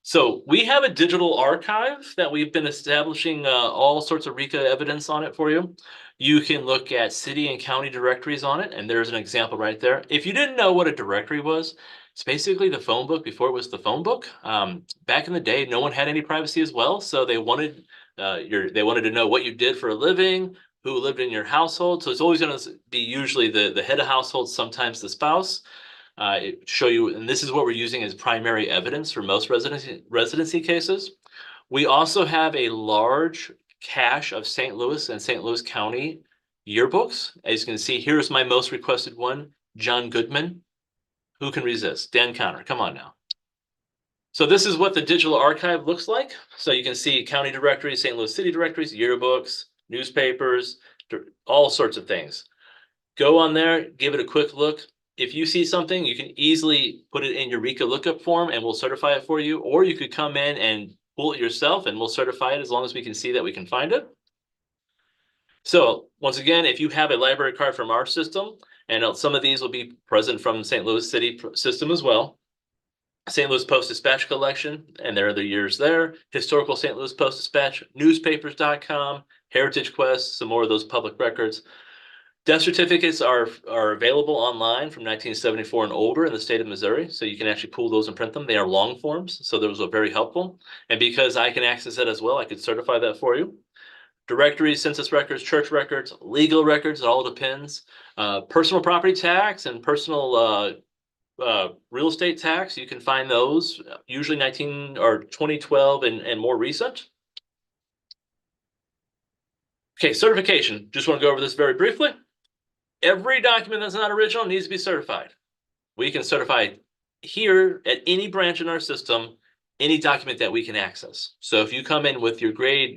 D: So we have a digital archive that we've been establishing all sorts of RECA evidence on it for you. You can look at city and county directories on it, and there's an example right there. If you didn't know what a directory was, it's basically the phone book before it was the phone book. Back in the day, no one had any privacy as well, so they wanted to know what you did for a living, who lived in your household. So it's always going to be usually the head of household, sometimes the spouse. Show you, and this is what we're using as primary evidence for most residency cases. We also have a large cache of St. Louis and St. Louis County yearbooks. As you can see, here's my most requested one, John Goodman. Who can resist? Dan Conner, come on now. So this is what the digital archive looks like. So you can see county directories, St. Louis city directories, yearbooks, newspapers, all sorts of things. Go on there, give it a quick look. If you see something, you can easily put it in your RECA lookup form and we'll certify it for you. Or you could come in and pull it yourself and we'll certify it as long as we can see that we can find it. So once again, if you have a library card from our system, and some of these will be present from St. Louis City system as well. St. Louis Post-Dispatch collection, and there are the years there. Historical St. Louis Post-Dispatch, newspapers.com, Heritage Quest, some more of those public records. Death certificates are available online from 1974 and older in the state of Missouri, so you can actually pull those and print them. They are long forms, so those are very helpful. And because I can access it as well, I could certify that for you. Directories, census records, church records, legal records, it all depends. Personal property tax and personal real estate tax, you can find those usually 2012 and more recent. Okay, certification. Just want to go over this very briefly. Every document that's not original needs to be certified. We can certify here at any branch in our system, any document that we can access. So if you come in with your grade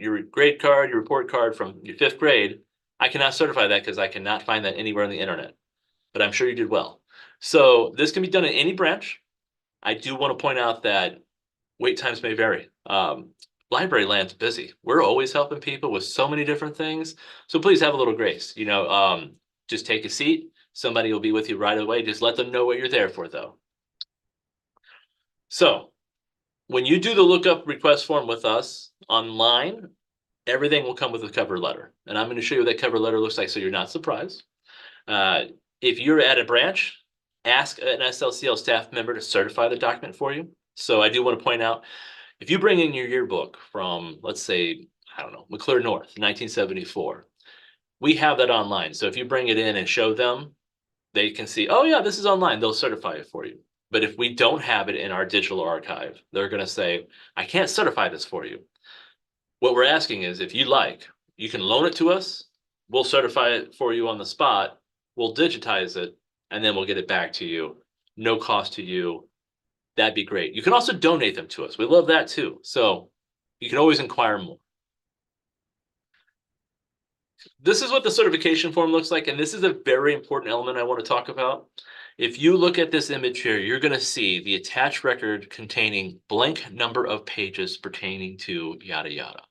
D: card, your report card from your 5th grade, I cannot certify that because I cannot find that anywhere on the internet, but I'm sure you did well. So this can be done in any branch. I do want to point out that wait times may vary. Library land's busy. We're always helping people with so many different things. So please have a little grace, just take a seat. Somebody will be with you right away. Just let them know what you're there for though. So when you do the lookup request form with us online, everything will come with a cover letter. And I'm going to show you what that cover letter looks like so you're not surprised. If you're at a branch, ask an SLCL staff member to certify the document for you. So I do want to point out, if you bring in your yearbook from, let's say, I don't know, McClure North, 1974, we have that online. So if you bring it in and show them, they can see, oh yeah, this is online. They'll certify it for you. But if we don't have it in our digital archive, they're going to say, I can't certify this for you. What we're asking is, if you like, you can loan it to us. We'll certify it for you on the spot. We'll digitize it, and then we'll get it back to you. No cost to you. That'd be great. You can also donate them to us. We love that too. So you can always inquire more. This is what the certification form looks like, and this is a very important element I want to talk about. If you look at this image here, you're going to see the attached record containing blank number of pages pertaining to yada yada.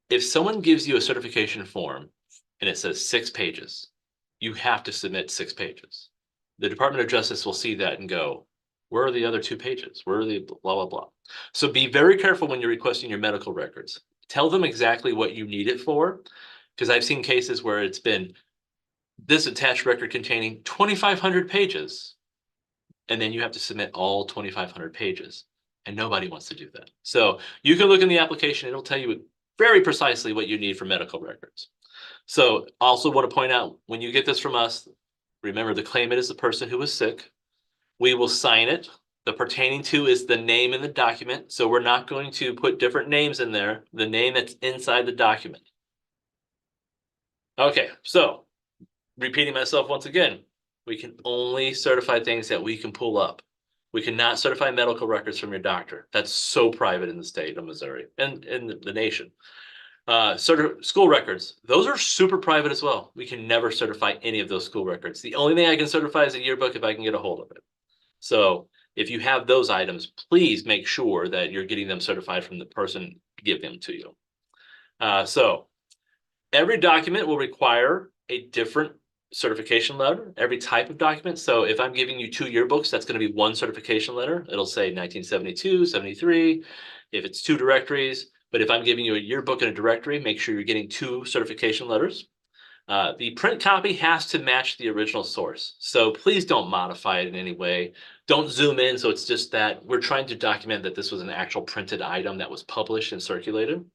D: If someone gives you a certification form and it says 6 pages, you have to submit 6 pages. The Department of Justice will see that and go, where are the other 2 pages? Where are the blah, blah, blah? So be very careful when you're requesting your medical records. Tell them exactly what you need it for, because I've seen cases where it's been this attached record containing 2,500 pages, and then you have to submit all 2,500 pages, and nobody wants to do that. So you can look in the application. It'll tell you very precisely what you need for medical records. So I also want to point out, when you get this from us, remember the claimant is the person who was sick. We will sign it. The pertaining to is the name in the document. So we're not going to put different names in there. The name that's inside the document. Okay, so repeating myself once again, we can only certify things that we can pull up. We cannot certify medical records from your doctor. That's so private in the state of Missouri and in the nation. School records, those are super private as well. We can never certify any of those school records. The only thing I can certify is a yearbook if I can get a hold of it. So If you have those items, please make sure that you're getting them certified from the person give them to you. So every document will require a different certification letter, every type of document. So if I'm giving you 2 yearbooks, that's going to be 1 certification letter. It'll say 1972, 73, if it's 2 directories. But if I'm giving you a yearbook and a directory, make sure you're getting 2 certification letters. The print copy has to match the original source. So please don't modify it in any way. Don't zoom in. So it's just that we're trying to document that this was an actual printed item that was published and circulated.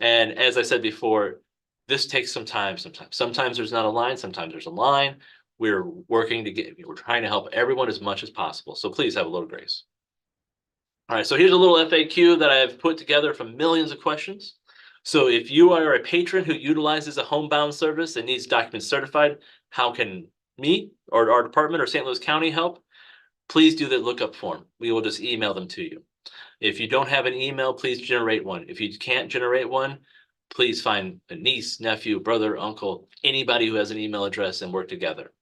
D: And as I said before, this takes some time sometimes. Sometimes there's not a line, sometimes there's a line. We're we're trying to help everyone as much as possible. So please have a little grace. All right, so here's a little FAQ that I've put together from millions of questions. So if you are a patron who utilizes a homebound service and needs documents certified, how can me or our department or St. Louis County help? Please do the lookup form. We will just email them to you. If you don't have an email, please generate one. If you can't generate one, please find a niece, nephew, brother, uncle, anybody who has an email address and work together.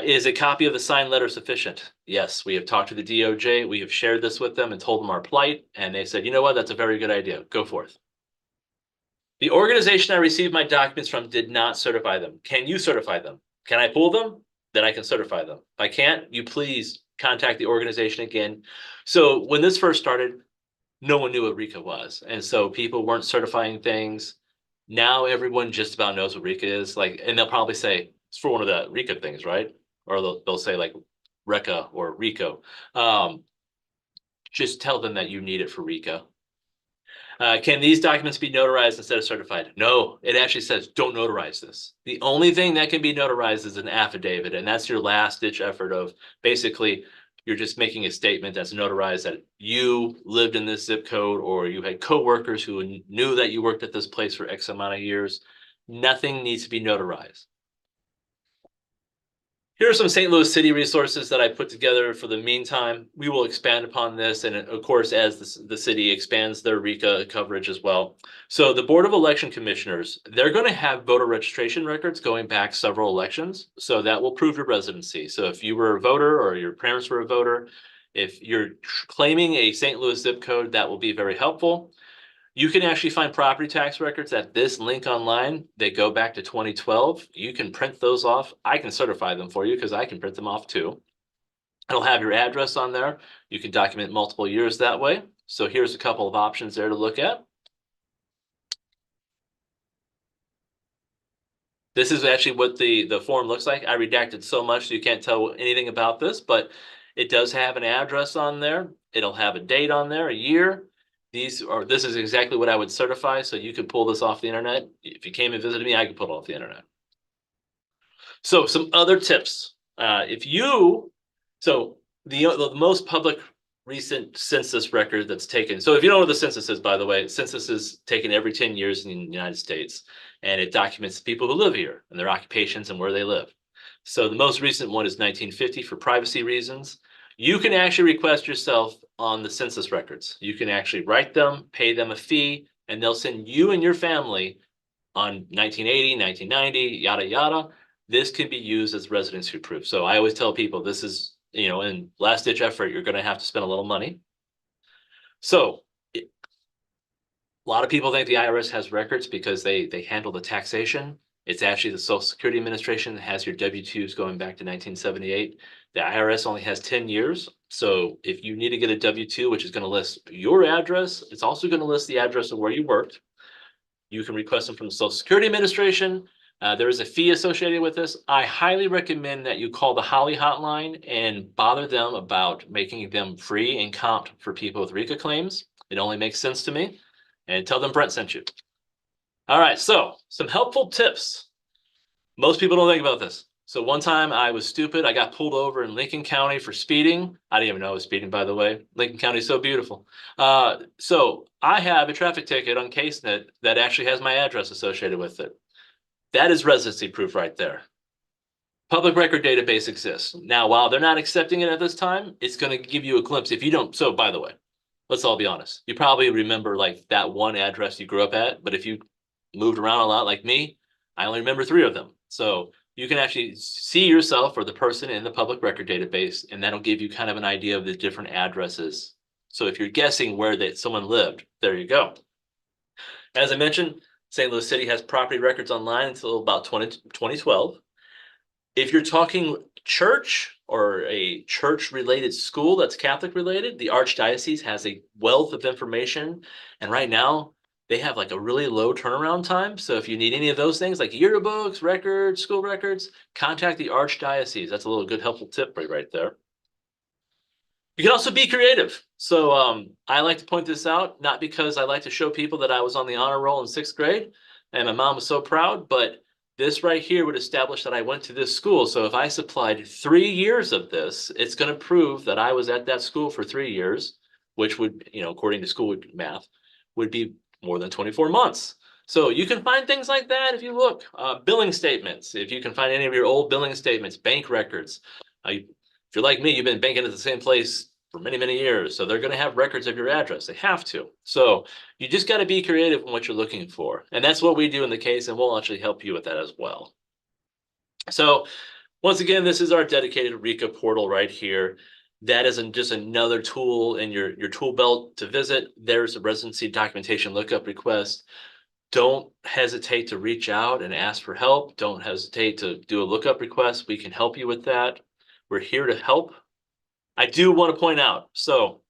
D: Is a copy of the signed letter sufficient? Yes, we have talked to the DOJ. We have shared this with them and told them our plight. And they said, you know what, that's a very good idea. Go forth. The organization I received my documents from did not certify them. Can you certify them? Can I pull them? Then I can certify them. If I can't, you please contact the organization again. So when this first started, no one knew what RECA was. And so people weren't certifying things. Now everyone just about knows what RECA is. Like, and they'll probably say, it's for one of the RECA things, right? Or they'll say like RECA or RICO. Just tell them that you need it for RECA. Can these documents be notarized instead of certified? No, it actually says don't notarize this. The only thing that can be notarized is an affidavit, and that's your last ditch effort of basically you're just making a statement that's notarized that you lived in this zip code or you had coworkers who knew that you worked at this place for X amount of years. Nothing needs to be notarized. Here are some St. Louis City resources that I put together for the meantime. We will expand upon this, and of course, as the city expands their RECA coverage as well. So the Board of Election Commissioners, they're going to have voter registration records going back several elections. So that will prove your residency. So if you were a voter or your parents were a voter, if you're claiming a St. Louis zip code, that will be very helpful. You can actually find property tax records at this link online. They go back to 2012. You can print those off. I can certify them for you because I can print them off too. It'll have your address on there. You can document multiple years that way. So here's a couple of options there to look at. This is actually what the form looks like. I redacted so much so you can't tell anything about this, but it does have an address on there. It'll have a date on there, a year. This is exactly what I would certify, so you could pull this off the internet. If you came and visited me, I could pull it off the internet. So some other tips. So the most public recent census record that's taken. So if you don't know what the census is, by the way, census is taken every 10 years in the United States, and it documents the people who live here and their occupations and where they live. So the most recent one is 1950 for privacy reasons. You can actually request yourself on the census records. You can actually write them, pay them a fee, and they'll send you and your family on 1980, 1990, yada, yada. This can be used as residency proof. So I always tell people this is, in last ditch effort, you're going to have to spend a little money. So a lot of people think the IRS has records because they handle the taxation. It's actually the Social Security Administration that has your W-2s going back to 1978. The IRS only has 10 years. So if you need to get a W-2, which is going to list your address, it's also going to list the address of where you worked. You can request them from the Social Security Administration. There is a fee associated with this. I highly recommend that you call the Holly hotline and bother them about making them free and comped for people with RECA claims. It only makes sense to me. And tell them Brent sent you. All right, so some helpful tips. Most people don't think about this. So one time I was stupid. I got pulled over in Lincoln County for speeding. I didn't even know I was speeding, by the way. Lincoln County is so beautiful. So I have a traffic ticket on CaseNet that actually has my address associated with it. That is residency proof right there. Public record database exists. Now, while they're not accepting it at this time, it's going to give you a glimpse. If you don't, so by the way, let's all be honest. You probably remember like that one address you grew up at, but if you moved around a lot like me, I only remember 3 of them. So you can actually see yourself or the person in the public record database, and that'll give you kind of an idea of the different addresses. So if you're guessing where someone lived, there you go. As I mentioned, St. Louis City has property records online until about 2012. If you're talking church or a church related school that's Catholic related, the Archdiocese has a wealth of information. And right now, they have like a really low turnaround time. So if you need any of those things like yearbooks, records, school records, contact the Archdiocese. That's a little good helpful tip right there. You can also be creative. So I like to point this out, not because I like to show people that I was on the honor roll in 6th grade and my mom was so proud, but this right here would establish that I went to this school. So if I supplied 3 years of this, it's going to prove that I was at that school for 3 years, which would, according to school math, would be more than 24 months. So you can find things like that if you look. Billing statements, if you can find any of your old billing statements, bank records. If you're like me, you've been banking at the same place for many, many years. So they're going to have records of your address. They have to. So you just got to be creative in what you're looking for. And that's what we do in the case, and we'll actually help you with that as well. So once again, this is our dedicated RECA portal right here. That isn't just another tool in your tool belt to visit. There's a residency documentation lookup request. Don't hesitate to reach out and ask for help. Don't hesitate to do a lookup request. We can help you with that. We're here to help. I do want to point out, so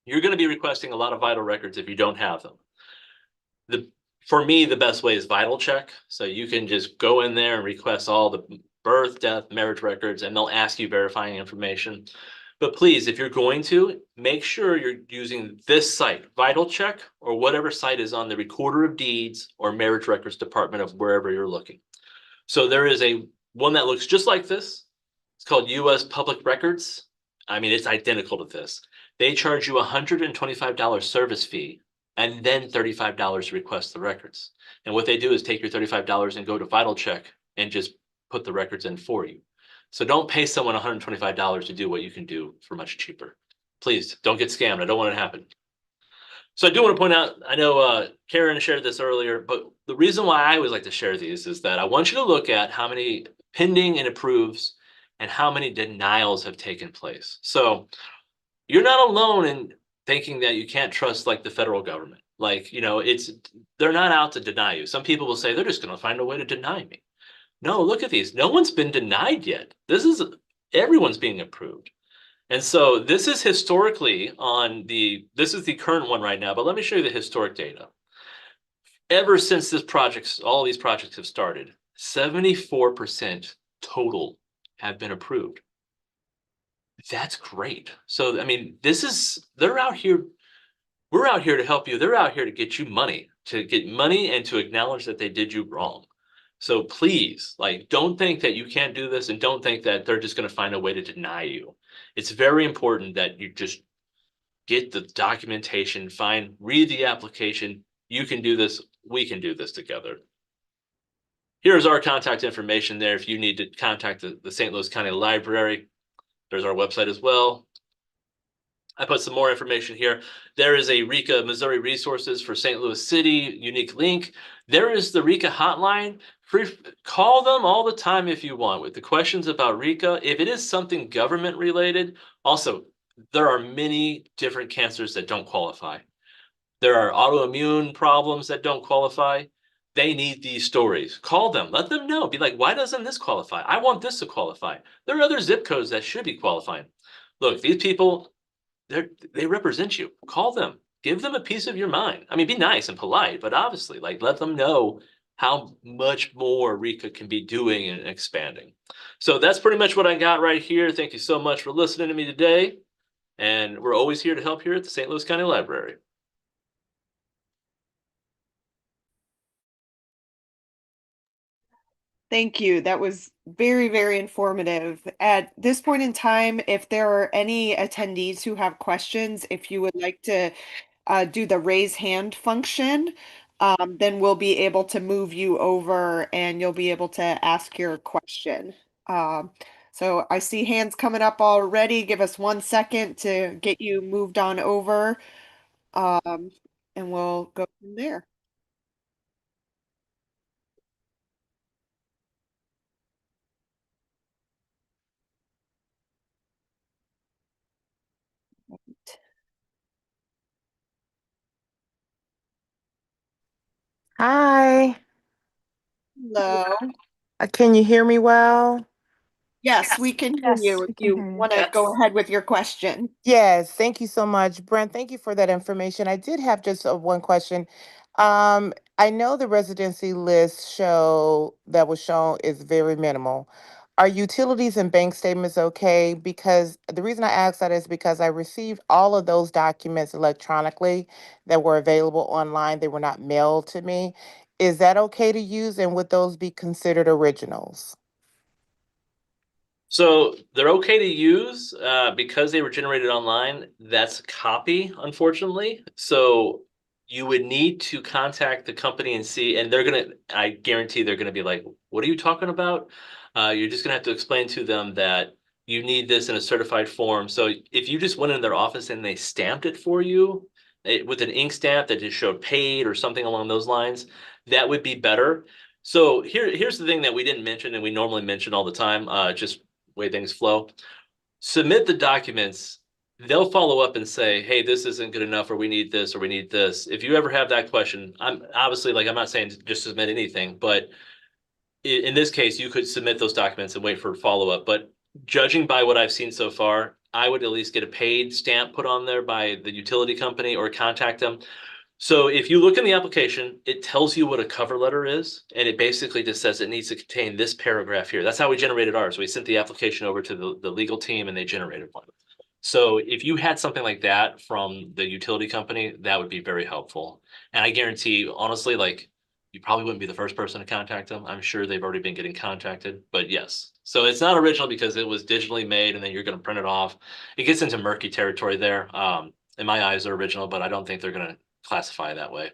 D: you're going to be requesting a lot of vital records if you don't have them. For me, the best way is Vital Check. So you can just go in there and request all the birth, death, marriage records, and they'll ask you verifying information. But please, if you're going to, make sure you're using this site, Vital Check, or whatever site is on the Recorder of Deeds or Marriage Records Department of wherever you're looking. So there is one that looks just like this. It's called U.S. Public Records. I mean, it's identical to this. They charge you a $125 service fee and then $35 to request the records. And what they do is take your $35 and go to Vital Check and just put the records in for you. So don't pay someone $125 to do what you can do for much cheaper. Please don't get scammed. I don't want it to happen. So I do want to point out, I know Karen shared this earlier, but the reason why I always like to share these is that I want you to look at how many pending and approves and how many denials have taken place. So you're not alone in thinking that you can't trust like the federal government. Like, they're not out to deny you. Some people will say they're just going to find a way to deny me. No, look at these. No one's been denied yet. Everyone's being approved. And so this is historically this is the current one right now, but let me show you the historic data. Ever since all these projects have started, 74% total have been approved. That's great. So, I mean, they're out here, we're out here to help you. They're out here to get you money, and to acknowledge that they did you wrong. So please, don't think that you can't do this, and don't think that they're just going to find a way to deny you. It's very important that you just get the documentation, read the application. You can do this. We can do this together. Here's our contact information there if you need to contact the St. Louis County Library. There's our website as well. I put some more information here. There is a RECA Missouri Resources for St. Louis City unique link. There is the RECA hotline. Call them all the time if you want with the questions about RECA. If it is something government related, also, there are many different cancers that don't qualify. There are autoimmune problems that don't qualify. They need these stories. Call them. Let them know. Be like, why doesn't this qualify? I want this to qualify. There are other zip codes that should be qualifying. Look, these people, they represent you. Call them. Give them a piece of your mind. I mean, be nice and polite, but obviously, let them know how much more RECA can be doing and expanding. So that's pretty much what I got right here. Thank you so much for listening to me today. And we're always here to help here at the St. Louis County Library.
A: Thank you. That was very, very informative. At this point in time, if there are any attendees who have questions, if you would like to do the raise hand function, then we'll be able to move you over and you'll be able to ask your question. So I see hands coming up already. Give us 1 second to get you moved on over, um, and we'll go from there. Hello.
E: Can you hear me well?
A: Yes, we can hear
B: Yes,
A: you if
B: we can
A: you
B: hear you.
A: want to go ahead with your question.
E: Yes, thank you so much, Brent. Thank you for that information. I did have just one question. I know the residency list show that was shown is very minimal. Are utilities and bank statements okay? Because the reason I ask that is because I received all of those documents electronically that were available online. They were not mailed to me. Is that okay to use, and would those be considered originals?
D: So they're okay to use because they were generated online. That's a copy, unfortunately. So you would need to contact the company and see, and I guarantee they're gonna be like, "What are you talking about?" You're just gonna have to explain to them that you need this in a certified form. So if you just went in their office and they stamped it for you with an ink stamp that just showed paid or something along those lines, that would be better. So here's the thing that we didn't mention and we normally mention all the time, just way things flow. Submit the documents. They'll follow up and say, hey, this isn't good enough, or we need this, or we need this. If you ever have that question, I'm obviously like, I'm not saying just submit anything, but in this case, you could submit those documents and wait for follow up. But judging by what I've seen so far, I would at least get a paid stamp put on there by the utility company or contact them. So if you look in the application, it tells you what a cover letter is, and it basically just says it needs to contain this paragraph here. That's how we generated ours. We sent the application over to the legal team and they generated one. So if you had something like that from the utility company, that would be very helpful. And I guarantee, honestly, like you probably wouldn't be the first person to contact them. I'm sure they've already been getting contacted, but yes. So it's not original because it was digitally made and then you're going to print it off. It gets into murky territory there. In my eyes, they're original, but I don't think they're going to classify that way.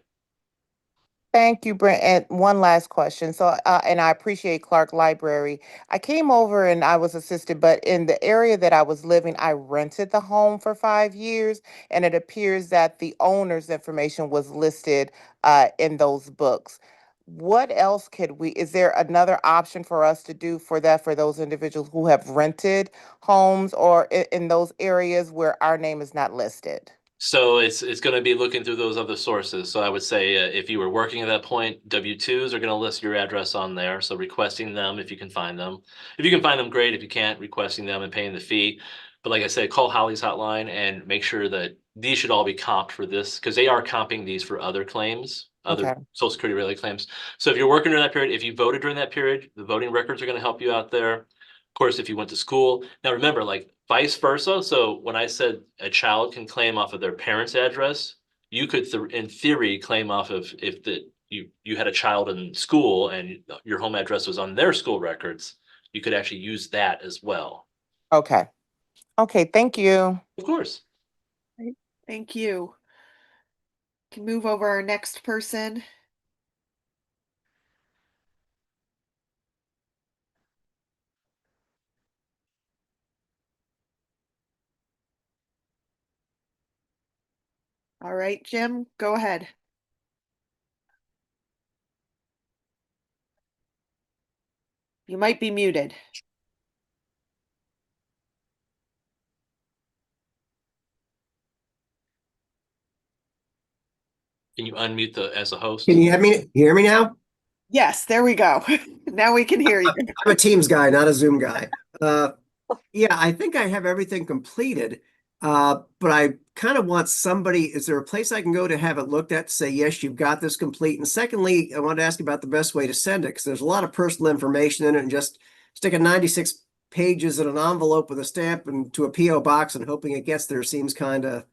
E: Thank you, Brent. And one last question. And I appreciate Clark Library. I came over and I was assisted, but in the area that I was living, I rented the home for 5 years, and it appears that the owner's information was listed in those books. What else is there another option for us to do for that for those individuals who have rented homes or in those areas where our name is not listed?
D: So it's going to be looking through those other sources. So I would say if you were working at that point, W-2s are going to list your address on there. So requesting them if you can find them. If you can find them, great. If you can't, requesting them and paying the fee. But like I said, call Holly's hotline and make sure that these should all be comped for this because they are comping these for other claims, other
E: Okay.
D: Social Security related claims. So if you're working during that period, if you voted during that period, the voting records are going to help you out there. Of course, if you went to school. Now remember, like vice versa. So when I said a child can claim off of their parent's address, you could, in theory, claim off of if you had a child in school and your home address was on their school records, you could actually use that as well.
E: Okay. Okay. Thank you.
D: Of course.
A: Right. Thank you. Can move over our next person. All right, Jim, go ahead. You might be muted.
D: Can you unmute as a host?
F: Can you hear me now?
A: Yes, there we go. Now we can hear you.
F: I'm a Teams guy, not a Zoom guy. Yeah, I think I have everything completed, but I kind of want somebody, is there a place I can go to have it looked at to say, yes, you've got this complete? And secondly, I want to ask about the best way to send it because there's a lot of personal information in it and just sticking 96 pages in an envelope with a stamp and to a PO box and hoping it gets there seems kind of,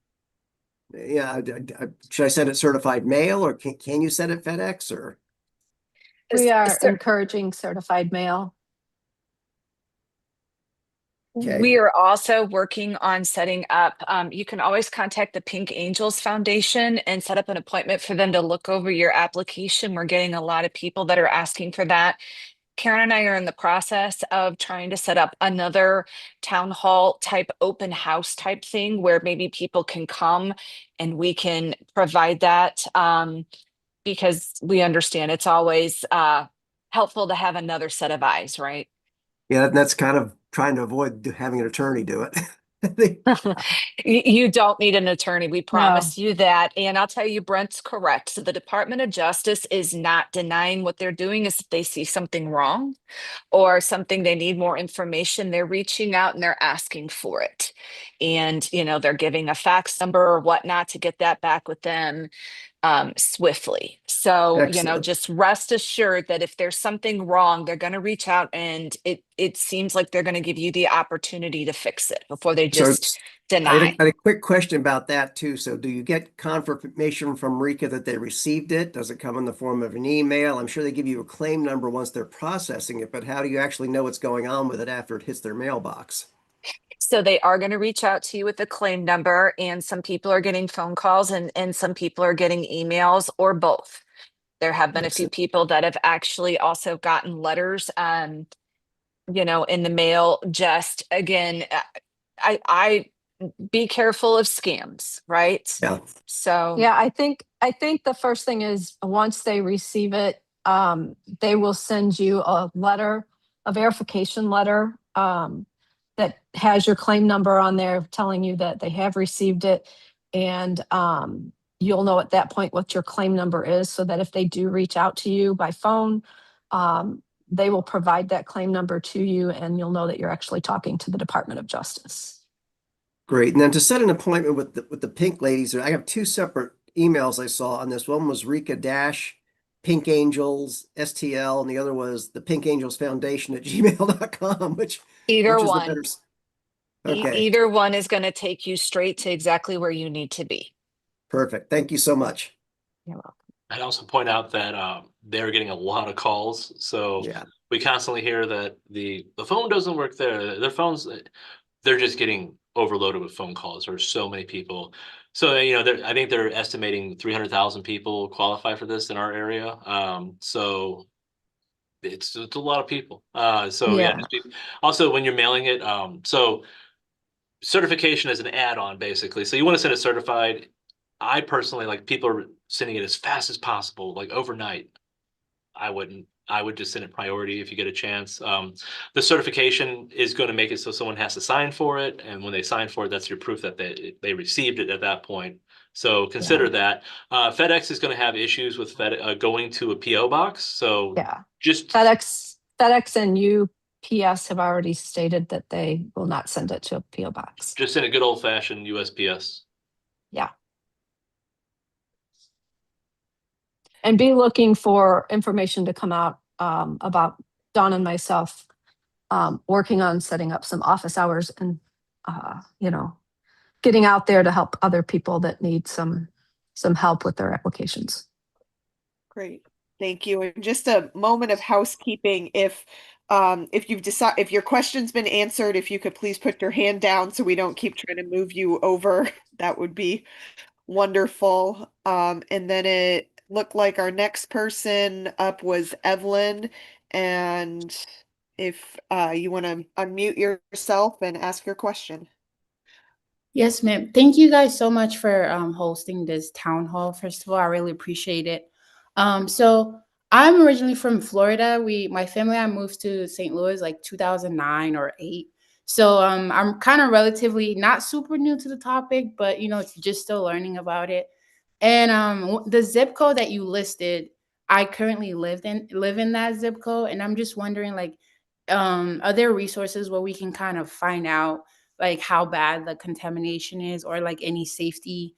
F: yeah, should I send it certified mail or can you send it FedEx or?
G: We are
B: Cer-
G: encouraging certified mail.
F: Okay.
B: We are also working on setting up, you can always contact the Pink Angels Foundation and set up an appointment for them to look over your application. We're getting a lot of people that are asking for that. Karen and I are in the process of trying to set up another town hall type open house type thing where maybe people can come and we can provide that because we understand it's always helpful to have another set of eyes, right?
F: Yeah, that's kind of trying to avoid having an attorney do it.
B: You don't need an attorney. We
G: No.
B: promise you that. And I'll tell you, Brent's correct. So the Department of Justice is not denying what they're doing is if they see something wrong or something they need more information, they're reaching out and they're asking for it. And, they're giving a fax number or whatnot to get that back with them swiftly. So,
F: Excellent.
B: just rest assured that if there's something wrong, they're going to reach out and it seems like they're going to give you the opportunity to fix it before they
F: So
B: just
F: I
B: deny.
F: had a quick question about that too. So do you get confirmation from RECA that they received it? Does it come in the form of an email? I'm sure they give you a claim number once they're processing it, but how do you actually know what's going on with it after it hits their mailbox?
B: So they are going to reach out to you with a claim number, and some people are getting phone calls and some people are getting emails or both. There have been a few
F: Excellent.
B: people that have actually also gotten letters, in the mail. Just again, I be careful of scams, right?
F: Yeah.
B: So
G: Yeah, I think the first thing is once they receive it, they will send you a letter, a verification letter, that has your claim number on there telling you that they have received it. And you'll know at that point what your claim number is, so that if they do reach out to you by phone, um, they will provide that claim number to you, and you'll know that you're actually talking to the Department of Justice.
F: Great. And then to set an appointment with the pink ladies, I have two separate emails I saw on this. One was RECA dash Pink Angels STL, and the other was the Pink Angels Foundation at gmail.com,
B: either
F: which is the
B: one,
F: better. Okay,
B: either one is going to take you straight to exactly where you need to be.
F: perfect. Thank you so much.
B: You're welcome.
D: I'd also point out that they're getting a lot of calls. So
F: Yeah.
D: we constantly hear that the phone doesn't work there. Their phones, they're just getting overloaded with phone calls. There's so many people. So, I think they're estimating 300,000 people qualify for this in our area. So it's a lot of people. So yeah,
G: Yeah.
D: also when you're mailing it, so certification is an add-on basically. So you want to send it certified. I personally like people are sending it as fast as possible, like overnight. I wouldn't. I would just send it priority if you get a chance. The certification is going to make it so someone has to sign for it, and when they sign for it, that's your proof that they received it at that point. So
G: Yeah.
D: consider that. FedEx is going to have issues with going to a PO box. So
G: Yeah.
D: just
G: FedEx and UPS have already stated that they will not send it to a PO box.
D: just send a good old fashioned USPS.
G: Yeah. And be looking for information to come out about Dawn and myself working on setting up some office hours and, getting out there to help other people that need some help with their applications.
A: Great. Thank you. And just a moment of housekeeping. If your question's been answered, if you could please put your hand down so we don't keep trying to move you over, that would be wonderful. And then it looked like our next person up was Evelyn. And if you want to unmute yourself and ask your question.
H: Yes, ma'am. Thank you guys so much for hosting this town hall. First of all, I really appreciate it. So I'm originally from Florida. My family, I moved to St. Louis like 2009 or 8. So I'm kind of relatively not super new to the topic, but it's just still learning about it. And the zip code that you listed, I currently live in that zip code, and I'm just wondering, like, are there resources where we can kind of find out like how bad the contamination is, or like any safety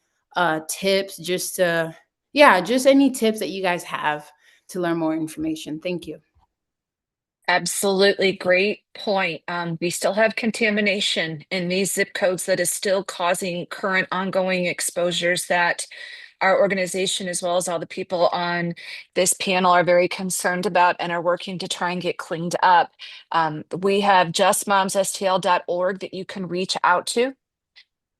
H: tips, just to just any tips that you guys have to learn more information? Thank you.
B: Absolutely great point. We still have contamination in these zip codes that is still causing current ongoing exposures that our organization, as well as all the people on this panel, are very concerned about and are working to try and get cleaned up. We have justmomsstl.org that you can reach out to.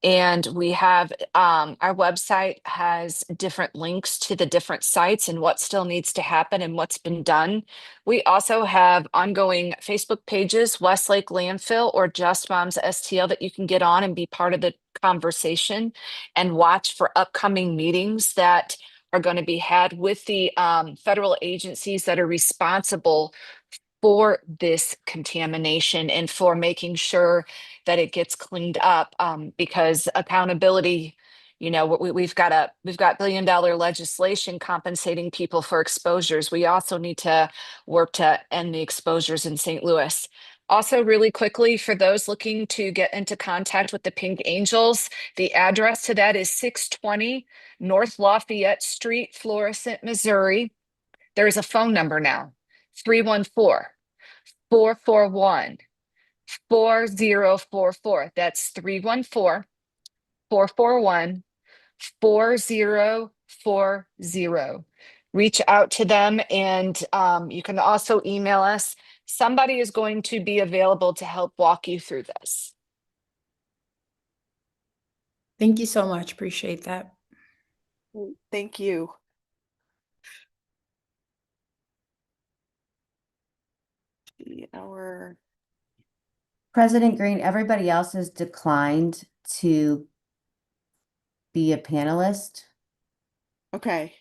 B: And we have our website has different links to the different sites and what still needs to happen and what's been done. We also have ongoing Facebook pages, Westlake Landfill or Just Moms STL, that you can get on and be part of the conversation and watch for upcoming meetings that are going to be had with the federal agencies that are responsible for this contamination and for making sure that it gets cleaned up, because accountability, we've got billion-dollar legislation compensating people for exposures. We also need to work to end the exposures in St. Louis. Also, really quickly, for those looking to get into contact with the Pink Angels, the address to that is 620 North Lafayette Street, Florissant, Missouri. There is a phone number now, 314-441-4044. That's 314-441-4040. Reach out to them, and you can also email us. Somebody is going to be available to help walk you through this.
H: Thank you so much. Appreciate that.
A: Thank you. Our
I: President Green, everybody else has declined to be a panelist.
A: Okay.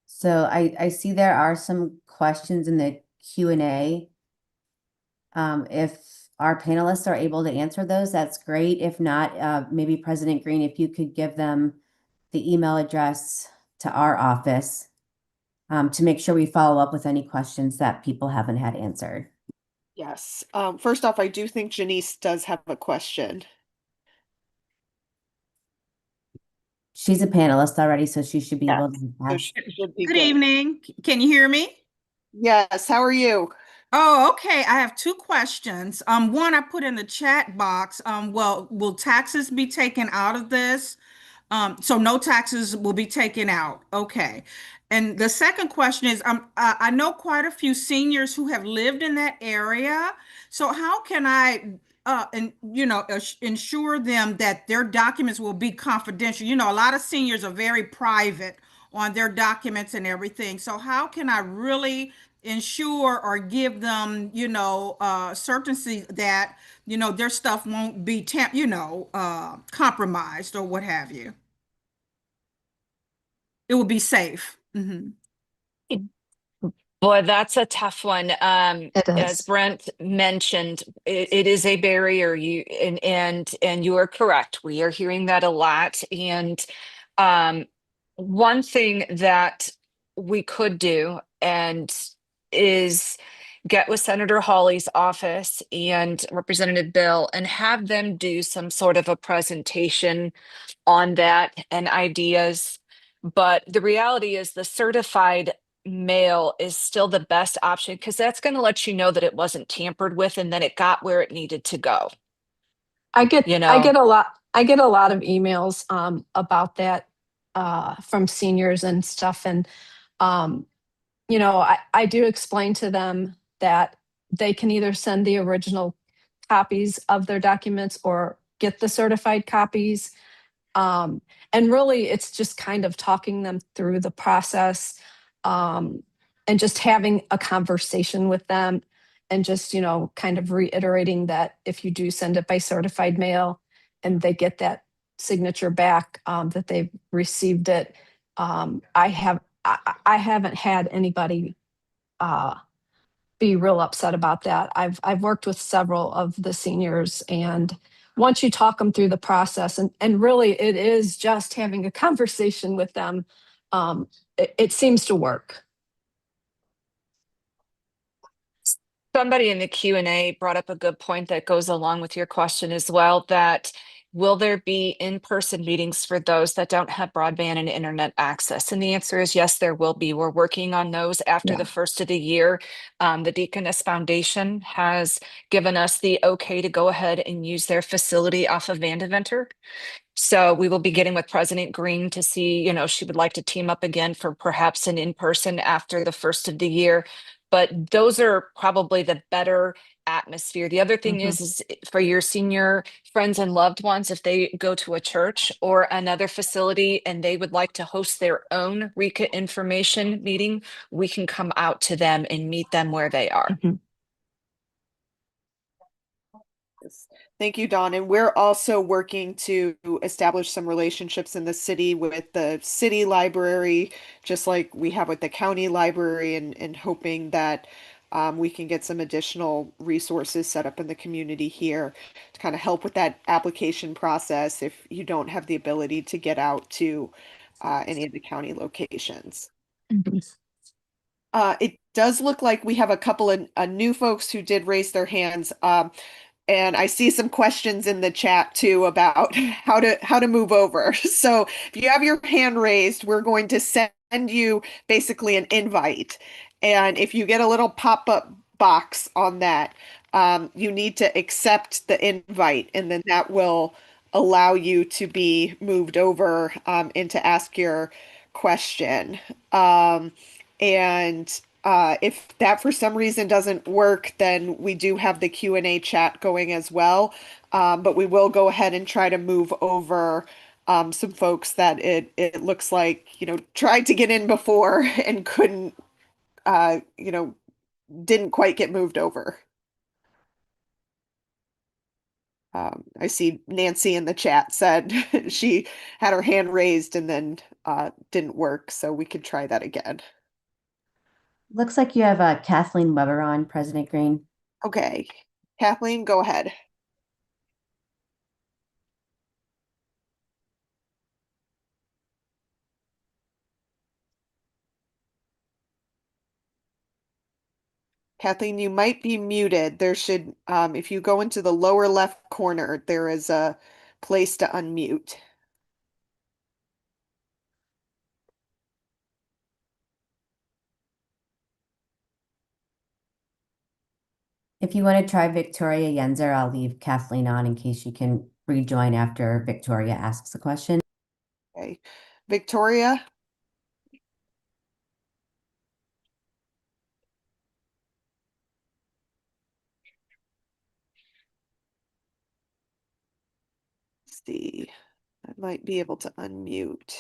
I: So I see there are some questions in the Q&A. If our panelists are able to answer those, that's great. If not, maybe President Green, if you could give them the email address to our office to make sure we follow up with any questions that people haven't had answered.
A: Yes. First off, I do think Janice does have a question.
I: She's a panelist already, so she should be able to
A: So
I: ask.
A: should be
J: Good
A: good.
J: evening. Can you hear me?
A: Yes. How are you?
J: Oh, okay. I have two questions. One I put in the chat box. Well, will taxes be taken out of this? So no taxes will be taken out. Okay. And the second question is, I know quite a few seniors who have lived in that area. So how can I, ensure them that their documents will be confidential? A lot of seniors are very private on their documents and everything. So how can I really ensure or give them, certainty that, their stuff won't be compromised or what have you? It will be safe. Mhm.
B: Boy, that's a tough one.
G: It
B: As
G: is.
B: Brent mentioned, it is a barrier. And you are correct. We are hearing that a lot. And um, one thing that we could do is get with Senator Hawley's office and Representative Bill and have them do some sort of a presentation on that and ideas. But the reality is the certified mail is still the best option because that's going to let you know that it wasn't tampered with and then it got where it needed to go.
G: I get
B: You
G: I
B: know,
G: get a lot I get a lot of emails about that from seniors and stuff. And um, I do explain to them that they can either send the original copies of their documents or get the certified copies. Um, and really, it's just kind of talking them through the process, um, and just having a conversation with them, and just, kind of reiterating that if you do send it by certified mail and they get that signature back, that they've received it. I haven't had anybody be real upset about that. I've worked with several of the seniors, and once you talk them through the process, and really it is just having a conversation with them, it seems to work.
B: somebody in the Q&A brought up a good point that goes along with your question as well, that will there be in-person meetings for those that don't have broadband and internet access? And the answer is yes, there will be. We're working on those after
G: Yeah.
B: the first of the year. The Deaconess Foundation has given us the okay to go ahead and use their facility off of Vandeventer. So we will be getting with President Green to see, she would like to team up again for perhaps an in-person after the first of the year. But those are probably the better atmosphere. The other thing is for your senior friends and loved ones, if they go to a church or another facility and they would like to host their own RECA information meeting, we can come out to them and meet them where they are.
G: Mhm.
A: Yes. Thank you, Dawn. And we're also working to establish some relationships in the city with the city library, just like we have with the county library, and hoping that we can get some additional resources set up in the community here to kind of help with that application process if you don't have the ability to get out to any of the county locations.
G: Mhm.
A: It does look like we have a couple of new folks who did raise their hands. And I see some questions in the chat too about how to move over. So if you have your hand raised, we're going to send you basically an invite. And if you get a little pop-up box on that, you need to accept the invite, and then that will allow you to be moved over and to ask your question. And if that for some reason doesn't work, then we do have the Q&A chat going as well. But we will go ahead and try to move over some folks that it looks like, tried to get in before and couldn't, didn't quite get moved over. I see Nancy in the chat said she had her hand raised and then didn't work, so we could try that again.
I: Looks like you have Kathleen Weber on, President Green.
A: Okay, Kathleen, go ahead. Kathleen, you might be muted. There should, if you go into the lower left corner, there is a place to unmute.
I: If you want to try Victoria Yenzer, I'll leave Kathleen on in case you can rejoin after Victoria asks a question.
A: Okay, Victoria. Let's see, I might be able to unmute.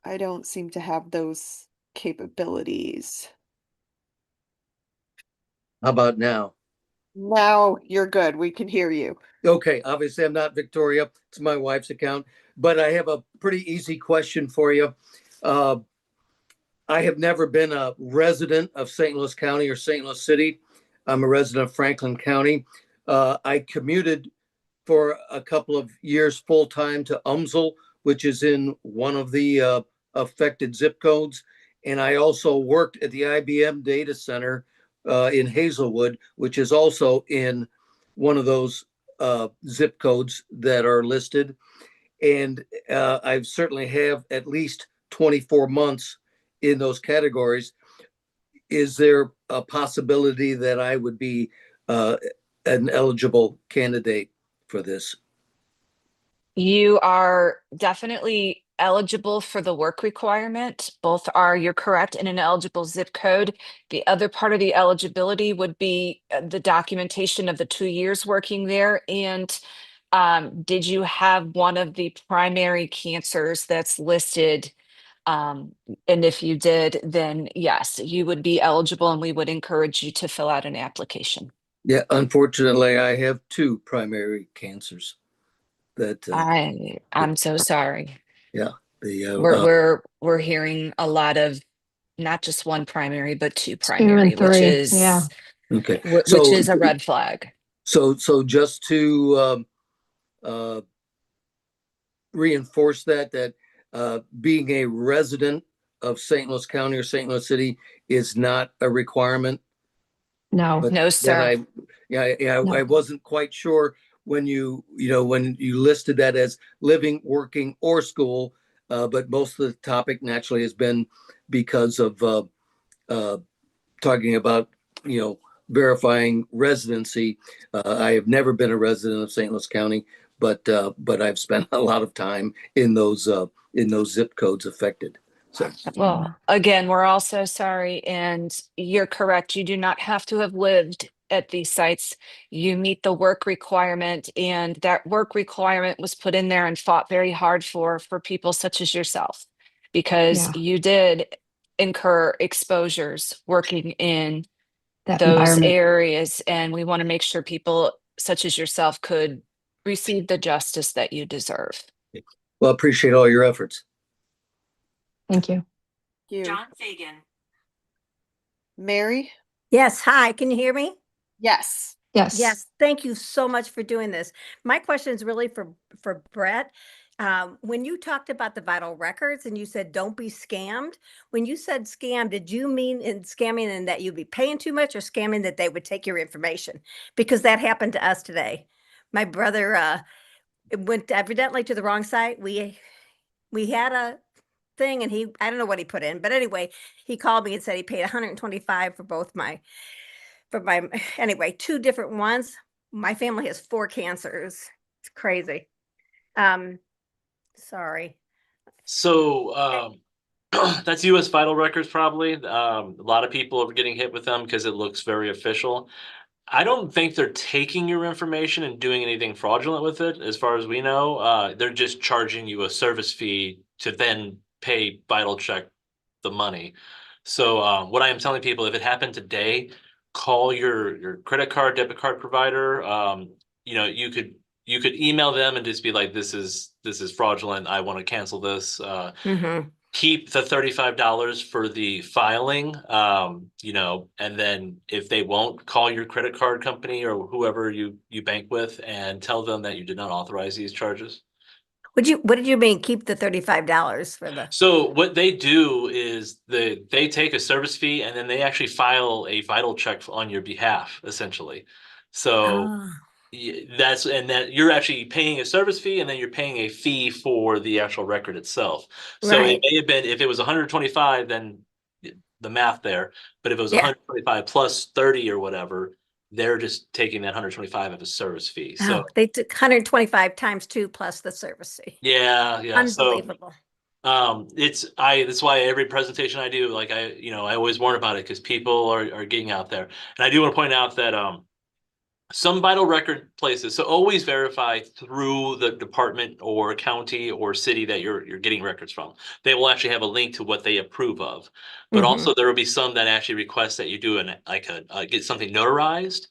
A: I don't seem to have those capabilities.
K: How about now?
A: Now you're good. We can hear you.
K: Okay, obviously I'm not Victoria. It's my wife's account, but I have a pretty easy question for you. I have never been a resident of St. Louis County or St. Louis City. I'm a resident of Franklin County. I commuted for a couple of years full time to Umsel, which is in one of the affected zip codes. And I also worked at the IBM data center in Hazelwood, which is also in one of those zip codes that are listed. And I certainly have at least 24 months in those categories. Is there a possibility that I would be an eligible candidate for this?
B: You are definitely eligible for the work requirement. Both are, you're correct, in an eligible zip code. The other part of the eligibility would be the documentation of the 2 years working there. And did you have one of the primary cancers that's listed? And if you did, then yes, you would be eligible, and we would encourage you to fill out an application.
K: Yeah, unfortunately, I have two primary cancers.
B: I'm so sorry.
K: Yeah,
B: We're hearing a lot of not just one primary, but two
G: 2
B: primary,
G: and 3, yeah.
K: okay.
B: Which is a red flag.
K: So just to reinforce that being a resident of St. Louis County or St. Louis City is not a requirement.
G: No.
K: But
B: No, sir.
G: No.
K: I wasn't quite sure when when you listed that as living, working, or school. But most of the topic naturally has been because of talking about verifying residency. I have never been a resident of St. Louis County, but I've spent a lot of time in those zip codes affected. So,
B: Well, again, we're all so sorry, and you're correct. You do not have to have lived at these sites. You meet the work requirement, and that work requirement was put in there and fought very hard for people such as yourself, because
G: Yeah.
B: you did incur exposures working in
G: That
B: those
G: environment.
B: areas, and we want to make sure people such as yourself could receive the justice that you deserve.
K: well, appreciate all your efforts.
G: Thank you.
A: You.
B: John Fagan.
A: Mary?
L: Yes, hi, can you hear me?
A: Yes.
G: Yes.
L: Yes, thank you so much for doing this. My question is really for Brett. When you talked about the vital records and you said don't be scammed, when you said scam, did you mean in scamming in that you'd be paying too much or scamming that they would take your information? Because that happened to us today. My brother went evidently to the wrong site. We had a thing and I don't know what he put in, but anyway, he called me and said he paid 125 for both anyway, two different ones. My family has 4 cancers. It's crazy. Sorry.
D: So that's US Vital Records probably. A lot of people are getting hit with them because it looks very official. I don't think they're taking your information and doing anything fraudulent with it, as far as we know. They're just charging you a service fee to then pay Vital Check the money. So what I am telling people, if it happened today, call your credit card, debit card provider. You could email them and just be like, this is fraudulent. I want to cancel this. Keep the $35 for the filing, and then if they won't, call your credit card company or whoever you bank with and tell them that you did not authorize these charges.
L: What did you mean keep the $35 for the?
D: So what they do is they take a service fee and then they actually file a vital check on your behalf, essentially. So
L: Oh,
D: that you're actually paying a service fee and then you're paying a fee for the actual record itself. So it
L: right.
D: may have been, if it was 125, then the math there, but if it was
L: Yeah.
D: 125 plus 30 or whatever, they're just taking that 125 of a service fee. So
L: Oh, they took 125 times 2 plus the service fee.
D: yeah. So
L: Unbelievable.
D: that's why every presentation I do, like I always warn about it because people are getting out there. And I do want to point out that some vital record places, so always verify through the department or county or city that you're getting records from. They will actually have a link to what they approve of. But also there will be some that actually request that you do get something notarized.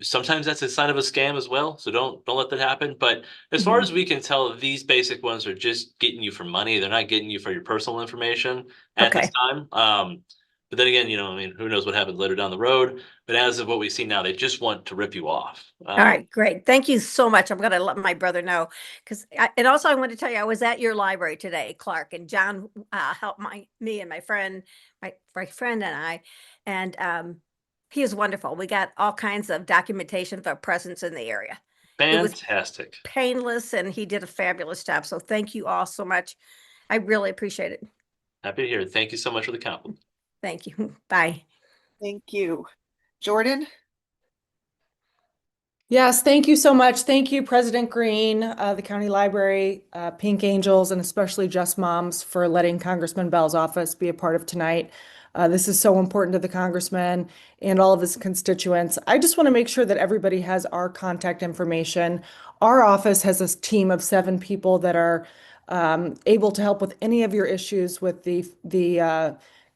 D: Sometimes that's a sign of a scam as well, so don't let that happen. But as far as we can tell, these basic ones are just getting you for money. They're not getting you for your personal information at this
L: Okay.
D: time. But then again, I mean, who knows what happens later down the road. But as of what we see now, they just want to rip you off.
L: All right, great. Thank you so much. I'm going to let my brother know and also I want to tell you, I was at your library today, Clark, and John helped me and my friend and I, and he is wonderful. We got all kinds of documentation of our presence in the area. It was
D: Fantastic.
L: painless, and he did a fabulous job. So thank you all so much. I really appreciate it.
D: Happy to hear it. Thank you so much for the compliment.
L: Thank you. Bye.
A: Thank you. Jordan?
M: Yes, thank you so much. Thank you, President Green, the County Library, Pink Angels, and especially Just Moms for letting Congressman Bell's office be a part of tonight. This is so important to the congressman and all of his constituents. I just want to make sure that everybody has our contact information. Our office has a team of 7 people that are able to help with any of your issues with the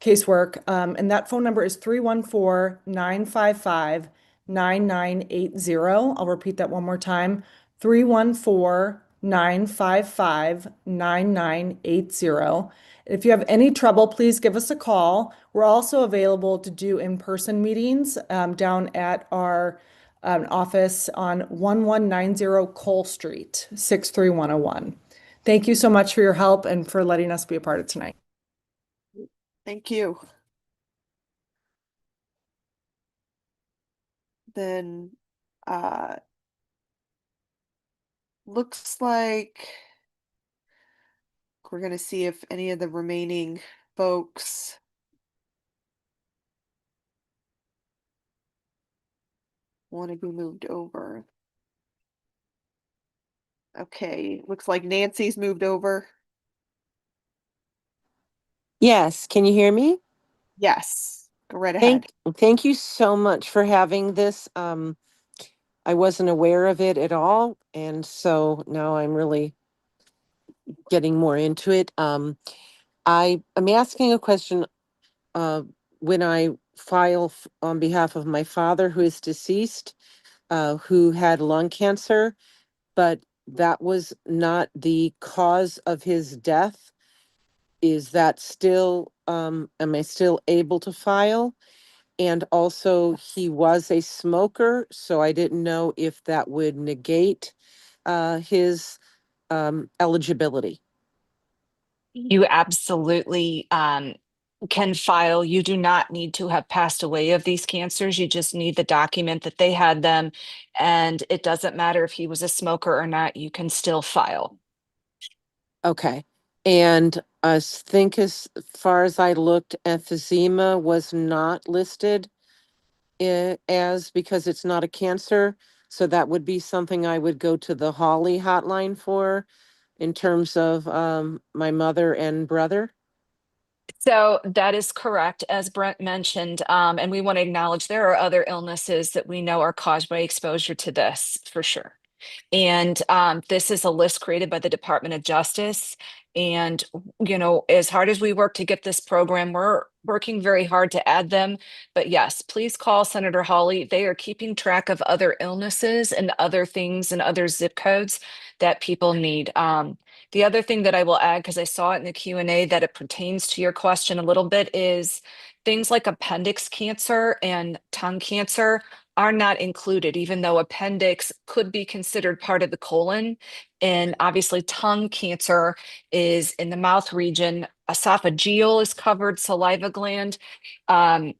M: casework. And that phone number is 314-955-9980. I'll repeat that one more time. 314-955-9980. If you have any trouble, please give us a call. We're also available to do in-person meetings down at our office on 1190 Cole Street, 63101. Thank you so much for your help and for letting us be a part of tonight.
A: Thank you. Then looks like we're going to see if any of the remaining folks want to be moved over. Okay, looks like Nancy's moved over.
N: Yes, can you hear me?
A: Yes, go right ahead.
N: Thank you so much for having this. I wasn't aware of it at all, and so now I'm really getting more into it. I'm asking a question when I file on behalf of my father, who is deceased, who had lung cancer, but that was not the cause of his death. is that still, am I still able to file? And also, he was a smoker, so I didn't know if that would negate his eligibility.
B: You absolutely can file. You do not need to have passed away of these cancers. You just need the document that they had them. And it doesn't matter if he was a smoker or not, you can still file.
N: Okay. And I think as far as I looked, emphysema was not listed as because it's not a cancer. So that would be something I would go to the Holly hotline for in terms of my mother and brother.
B: So that is correct, as Brent mentioned, and we want to acknowledge there are other illnesses that we know are caused by exposure to this for sure. And this is a list created by the Department of Justice. And, you know, as hard as we work to get this program, we're working very hard to add them. But yes, please call Senator Hawley. They are keeping track of other illnesses and other things and other zip codes that people need. The other thing that I will add, because I saw it in the Q&A that it pertains to your question a little bit, is things like appendix cancer and tongue cancer are not included, even though appendix could be considered part of the colon. And obviously, tongue cancer is in the mouth region. Esophageal is covered, saliva gland. Um,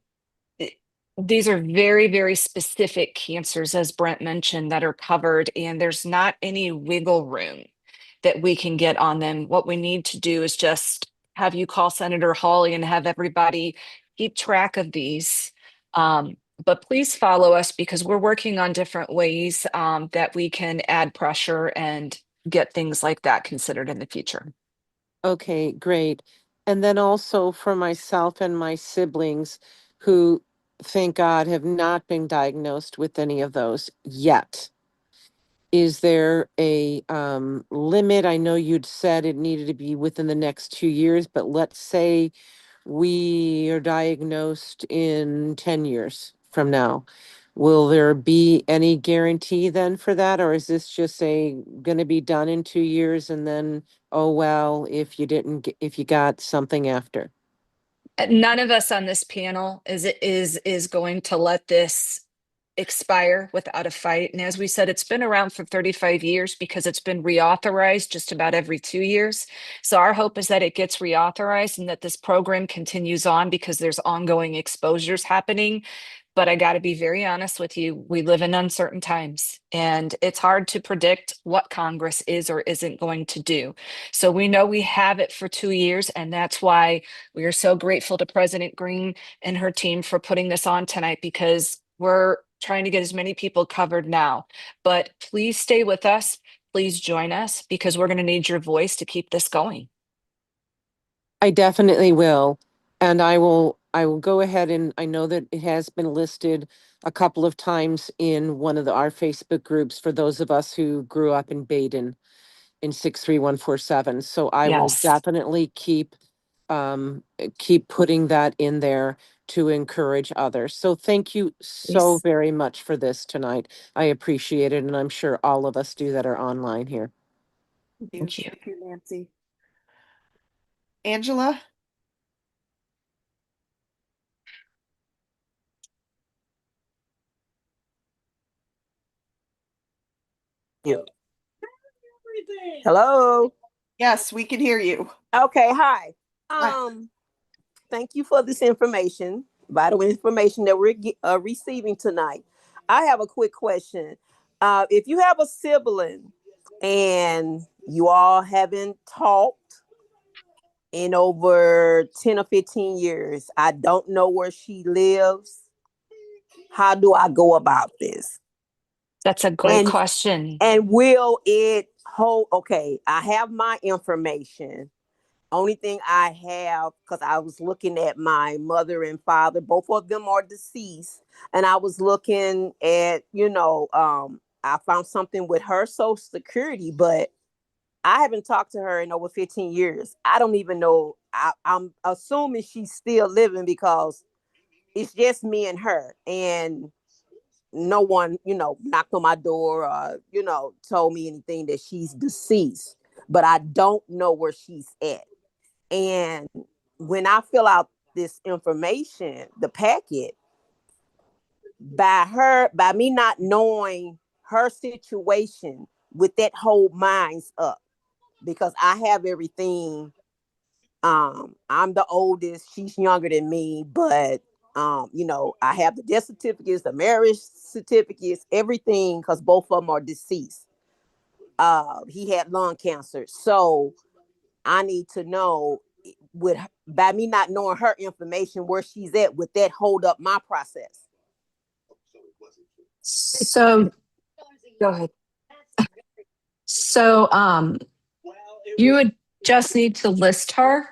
B: these are very, very specific cancers, as Brent mentioned, that are covered, and there's not any wiggle room that we can get on them. What we need to do is just have you call Senator Hawley and have everybody keep track of these. But please follow us because we're working on different ways that we can add pressure and get things like that considered in the future.
N: Okay, great. And then also for myself and my siblings who, thank God, have not been diagnosed with any of those yet. Is there a limit? I know you'd said it needed to be within the next 2 years, but let's say we are diagnosed in 10 years from now. Will there be any guarantee then for that? Or is this just going to be done in 2 years and then, oh, well, if you didn't, if you got something after?
B: None of us on this panel is going to let this expire without a fight. And as we said, it's been around for 35 years because it's been reauthorized just about every 2 years. So our hope is that it gets reauthorized and that this program continues on because there's ongoing exposures happening. But I got to be very honest with you, we live in uncertain times and it's hard to predict what Congress is or isn't going to do. So we know we have it for 2 years, and that's why we are so grateful to President Green and her team for putting this on tonight because we're trying to get as many people covered now. But please stay with us. Please join us because we're going to need your voice to keep this going.
N: I definitely will. And I will go ahead, and I know that it has been listed a couple of times in one of our Facebook groups for those of us who grew up in Baden in 63147. So I will
B: Yes.
N: definitely keep putting that in there to encourage others. So thank you so
B: Yes.
N: very much for this tonight. I appreciate it, and I'm sure all of us do that are online here.
B: Thank you.
A: Thank you, Nancy. Angela?
O: You. Hello.
A: Yes, we can hear you.
O: Okay, hi.
A: Hi.
O: Thank you for this information, vital information that we're receiving tonight. I have a quick question. If you have a sibling and you all haven't talked in over 10 or 15 years, I don't know where she lives. How do I go about this?
B: That's a great question.
O: And will it hold? Okay, I have my information. Only thing I have, because I was looking at my mother and father, both of them are deceased. And I was looking at, I found something with her social security, but I haven't talked to her in over 15 years. I don't even know. I'm assuming she's still living because it's just me and her. And no one, knocked on my door or, told me anything that she's deceased. But I don't know where she's at. And when I fill out this information, the packet, by me not knowing her situation with that whole minds up, because I have everything. I'm the oldest, she's younger than me, but I have the death certificates, the marriage certificates, everything, because both of them are deceased. He had lung cancer. So I need to know, by me not knowing her information, where she's at, would that hold up my process?
G: So
B: Go ahead.
G: So you would just need to list her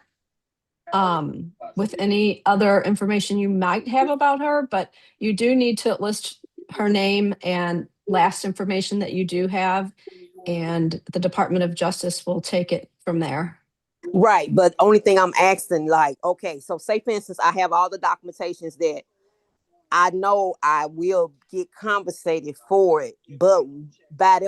G: with any other information you might have about her, but you do need to list her name and last information that you do have, and the Department of Justice will take it from there.
O: Right, but only thing I'm asking, like, okay, so say for instance, I have all the documentations that I know I will get compensated for it, but by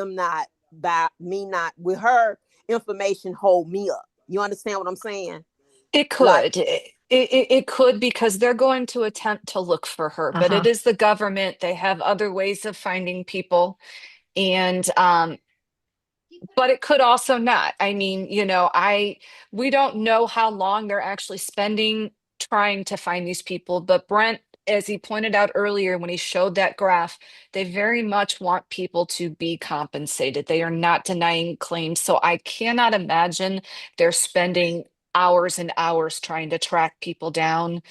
O: me not with her information hold me up. You understand what I'm saying?
B: It
O: Like,
B: could. It could, because they're going to attempt to look for her, but it is the government. They have other ways of finding people. And but it could also not. I mean, we don't know how long they're actually spending trying to find these people, but Brent, as he pointed out earlier when he showed that graph, they very much want people to be compensated. They are not denying claims. So I cannot imagine they're spending hours and hours trying to track people down.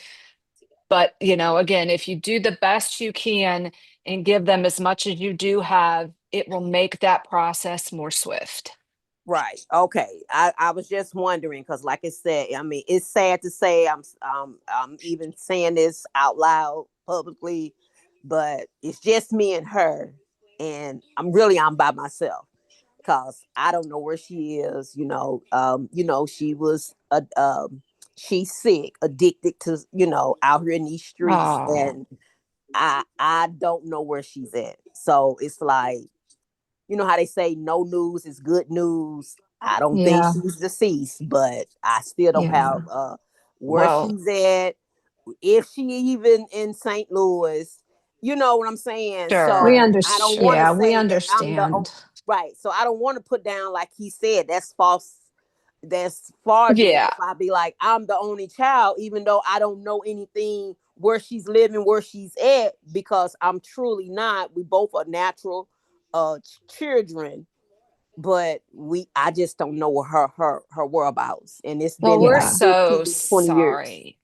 B: But, again, if you do the best you can and give them as much as you do have, it will make that process more swift.
O: right, okay. I was just wondering, because like I said, I mean, it's sad to say I'm even saying this out loud publicly, but it's just me and her, and I'm by myself, because I don't know where she is. She was she's sick, addicted to, out here in these streets,
B: Oh,
O: and I don't know where she's at. So it's like, how they say no news is good news. I don't think
G: Yeah,
O: she's deceased, but I still don't have
B: yeah.
O: where
B: Well,
O: she's at, if she even in St. Louis. You know what I'm saying?
G: we
O: So
B: sure,
O: I don't
G: understand.
O: want to
G: Yeah, we
O: say that I'm the
G: understand.
O: right. So I don't want to put down, like he said, that's false. That's fraudulent.
B: yeah.
O: If I be like, I'm the only child, even though I don't know anything where she's living, where she's at, because I'm truly not. We both are natural children, but I just don't know her whereabouts, and it's
B: Well,
O: been
B: we're
O: like
G: Yeah,
B: so
O: 15, 20 years.
B: sorry.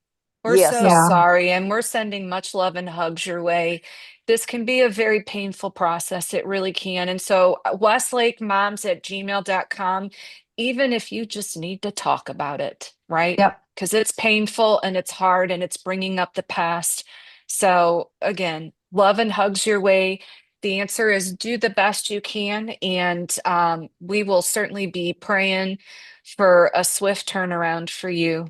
B: We're
O: Yeah,
B: so
O: so
G: yeah,
B: sorry, and we're sending much love and hugs your way. This can be a very painful process. It really can. And so, westlakemoms@gmail.com, even if you just need to talk about it, right?
G: yep.
B: Because it's painful and it's hard and it's bringing up the past. So, again, love and hugs your way. The answer is do the best you can, and we will certainly be praying for a swift turnaround for you.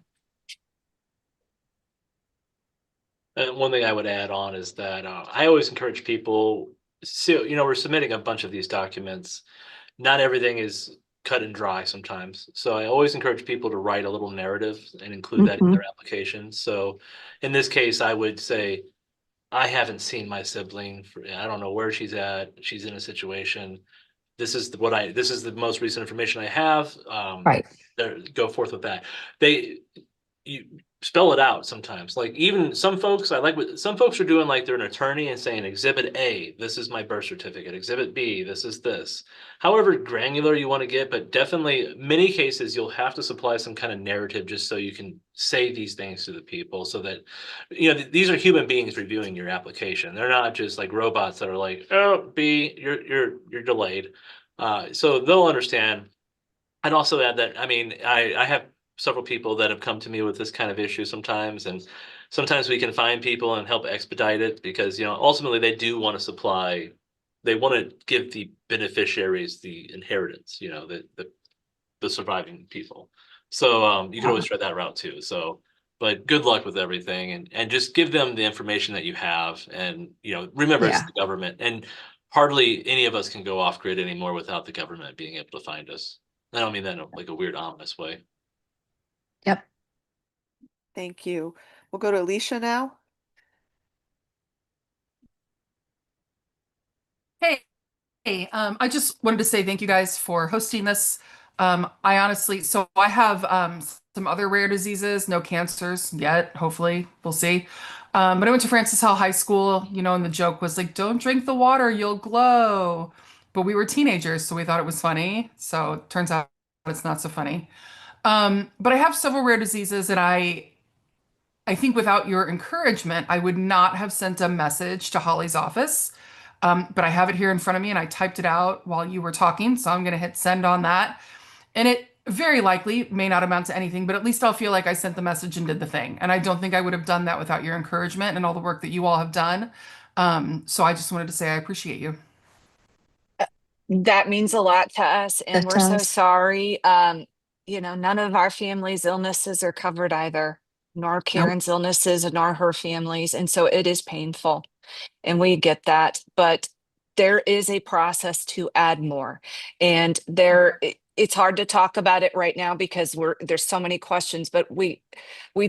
D: And one thing I would add on is that I always encourage people. So, we're submitting a bunch of these documents. Not everything is cut and dry sometimes. So I always encourage people to write a little narrative and include that in
G: Hmm.
D: their application. So in this case, I would say, I haven't seen my sibling I don't know where she's at. She's in a situation. This is the most recent information I have.
G: Right.
D: Go forth with that. You spell it out sometimes. Like, even some folks, I like what some folks are doing, like they're an attorney and saying, Exhibit A, this is my birth certificate. Exhibit B, this is this. However granular you want to get, but definitely many cases you'll have to supply some kind of narrative just so you can say these things to the people, so that these are human beings reviewing your application. They're not just like robots that are like, oh, B, you're delayed. So they'll understand. I'd also add that, I mean, I have several people that have come to me with this kind of issue sometimes, and sometimes we can find people and help expedite it, because ultimately they do want to supply, they want to give the beneficiaries the inheritance, the surviving people. So you could always try that route too. So, but good luck with everything, and just give them the information that you have, and remember, it's
G: Yeah,
D: the government, and hardly any of us can go off grid anymore without the government being able to find us. I don't mean that in like a weird ominous way.
G: yep.
A: Thank you. We'll go to Alicia now.
P: Hey, I just wanted to say thank you guys for hosting this. I honestly, so I have some other rare diseases, no cancers yet, hopefully, we'll see. But I went to Francis Hall High School, and the joke was like, don't drink the water, you'll glow. But we were teenagers, so we thought it was funny. So it turns out it's not so funny. But I have several rare diseases, and I think without your encouragement, I would not have sent a message to Holly's office. But I have it here in front of me and I typed it out while you were talking. So I'm going to hit send on that. And it very likely may not amount to anything, but at least I'll feel like I sent the message and did the thing. And I don't think I would have done that without your encouragement and all the work that you all have done. So I just wanted to say I appreciate you.
B: That means a lot to us, and
G: That
B: we're so
G: does.
B: sorry. None of our family's illnesses are covered either, nor
A: Nope.
B: Karen's illnesses, nor her family's. And so it is painful, and we get that. But there is a process to add more. And it's hard to talk about it right now because there's so many questions, but we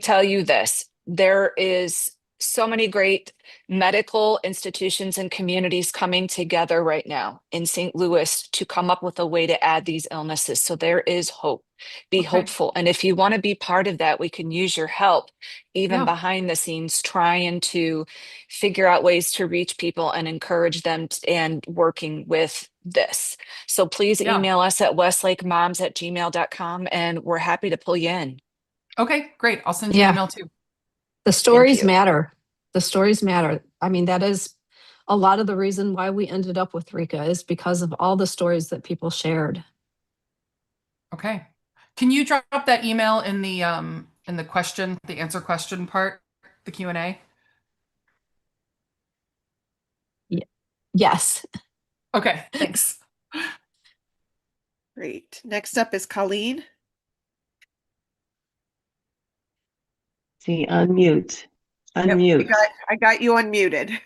B: tell you this, there is so many great medical institutions and communities coming together right now in St. Louis to come up with a way to add these illnesses. So there is hope. Be
P: Okay.
B: hopeful. And if you want to be part of that, we can use your help, even
P: Yeah.
B: behind the scenes, trying to figure out ways to reach people and encourage them and working with this. So please
P: Yeah.
B: email us at westlakemoms@gmail.com and we're happy to pull you in.
P: Okay, great. I'll send you an
G: Yeah.
P: email too.
G: The stories
B: you.
G: matter. The stories matter. I mean, that is a lot of the reason why we ended up with RECA is because of all the stories that people shared.
P: Okay. Can you drop that email in the question, the answer question part, the Q&A?
G: Yes.
P: Okay, thanks.
A: Great. Next up is Colleen.
Q: See, unmute.
A: Yep,
Q: Unmute.
A: I got you unmuted.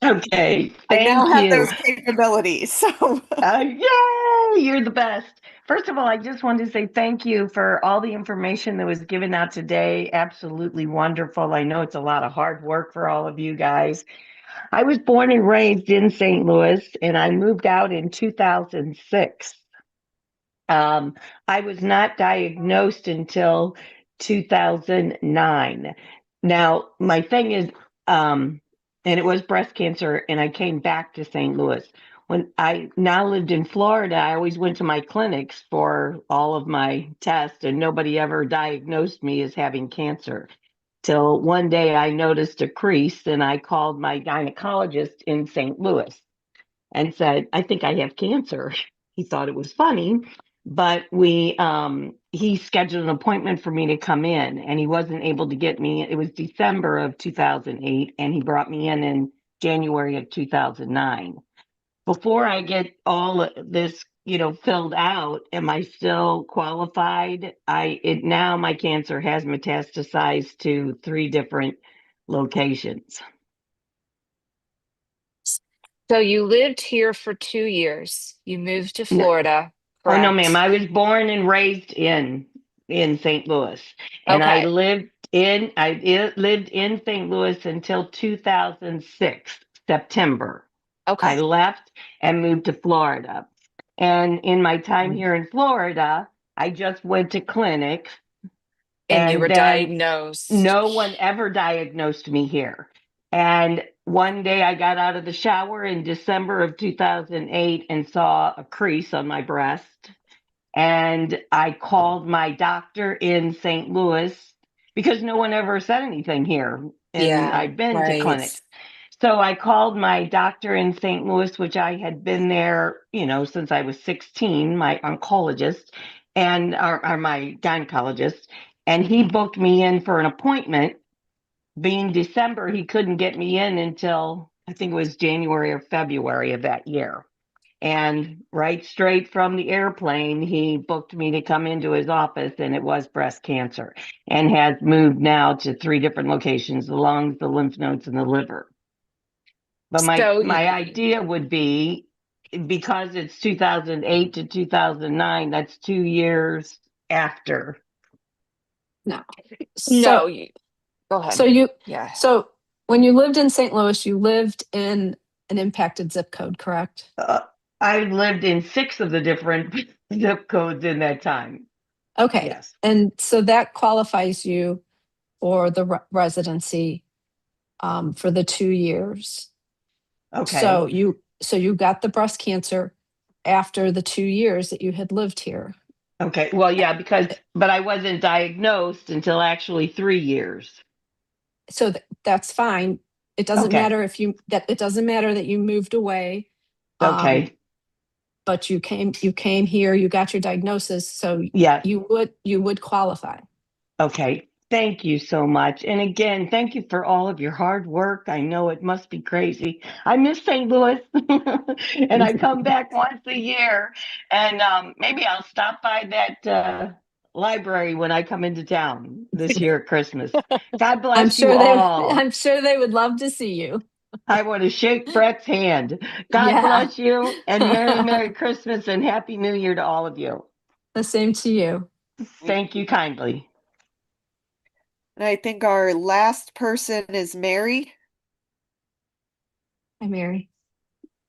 Q: Okay,
A: I now
Q: thank
A: have
Q: you.
A: those capabilities. So
Q: Yay, you're the best. First of all, I just wanted to say thank you for all the information that was given out today. Absolutely wonderful. I know it's a lot of hard work for all of you guys. I was born and raised in St. Louis, and I moved out in 2006. I was not diagnosed until 2009. Now, my thing is, and it was breast cancer, and I came back to St. Louis. When I now lived in Florida, I always went to my clinics for all of my tests, and nobody ever diagnosed me as having cancer. Till one day I noticed a crease, and I called my gynecologist in St. Louis and said, I think I have cancer. He thought it was funny, but he scheduled an appointment for me to come in, and he wasn't able to get me. It was December of 2008, and he brought me in January of 2009. Before I get all this, filled out, am I still qualified? Now my cancer has metastasized to 3 different locations.
B: So you lived here for 2 years. You moved to
Q: No,
B: Florida,
Q: Oh no, ma'am.
B: correct?
Q: I was born and raised in St. Louis, and
B: Okay.
Q: I lived in St. Louis until 2006 September. I
B: Okay.
Q: left and moved to Florida. And in my time here in Florida, I just went to clinics,
B: And you
Q: and
B: were
Q: then
B: diagnosed.
Q: no one ever diagnosed me here. And one day I got out of the shower in December of 2008 and saw a crease on my breast. And I called my doctor in St. Louis because no one ever said anything here. And
B: Yeah,
Q: I'd been to
B: right.
Q: clinics. So I called my doctor in St. Louis, which I had been there, since I was 16, my oncologist or my gynecologist, and he booked me in for an appointment. Being December, he couldn't get me in until I think it was January or February of that year. And right straight from the airplane, he booked me to come into his office, and it was breast cancer, and has moved now to 3 different locations: the lungs, the lymph nodes, and the liver. But
B: So
Q: my idea would be, because it's 2008 to 2009, that's 2 years after.
G: No.
B: No,
G: So,
B: go ahead.
G: so you,
B: Yeah.
G: so when you lived in St. Louis, you lived in an impacted zip code, correct?
Q: I lived in 6 of the different zip codes in that time.
G: Okay.
Q: Yes.
G: And so that qualifies you for the residency for the 2 years.
Q: Okay.
G: So you got the breast cancer after the 2 years that you had lived here.
Q: Okay. Well, yeah, but I wasn't diagnosed until actually 3 years.
G: So that's fine. It doesn't
Q: Okay.
G: matter it doesn't matter that you moved away.
Q: Okay.
G: But you came here, you got your diagnosis, so
Q: Yes.
G: you would qualify.
Q: Okay. Thank you so much. And again, thank you for all of your hard work. I know it must be crazy. I miss St. Louis and I come back once a year and maybe I'll stop by that library when I come into town this year at Christmas. God bless you all.
G: I'm sure they would love to see you.
Q: I want to shake Brett's hand. God
G: Yeah.
Q: bless you and Merry Christmas and Happy New Year to all of you.
G: The same to you.
Q: Thank you kindly.
A: And I think our last person is Mary.
G: Hi, Mary.